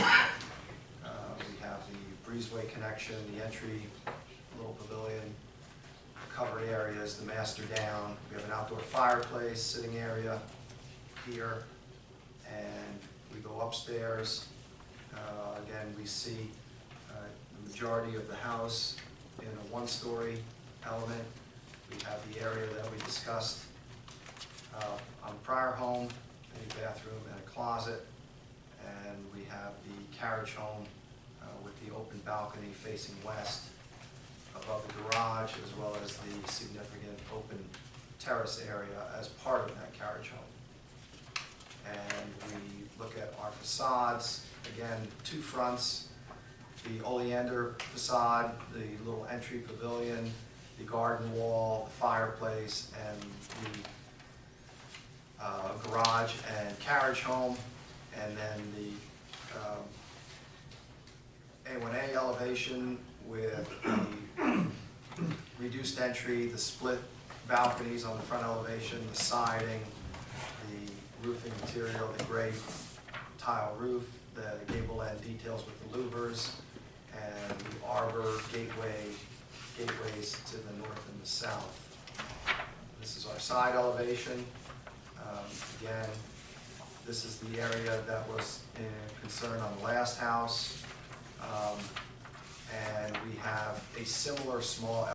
Speaker 9: have the breezeway connection, the entry, little pavilion, covered areas, the master down. We have an outdoor fireplace, sitting area here, and we go upstairs. Again, we see the majority of the house in a 1-story element. We have the area that we discussed on the prior home, a bathroom and a closet, and we have the carriage home with the open balcony facing west. above the garage, as well as the significant open terrace area as part of that carriage home. And we look at our facades, again, two fronts, the oleander facade, the little entry pavilion, the garden wall, the fireplace, and the garage and carriage home, and then the A1A elevation with the reduced entry, the split balconies on the front elevation, the siding, the roofing material, the gray tile roof, the gable end details with the louvers, and the arbor gateways to the north and the south. This is our side elevation. Again, this is the area that was in concern on the last house. And we have a similar small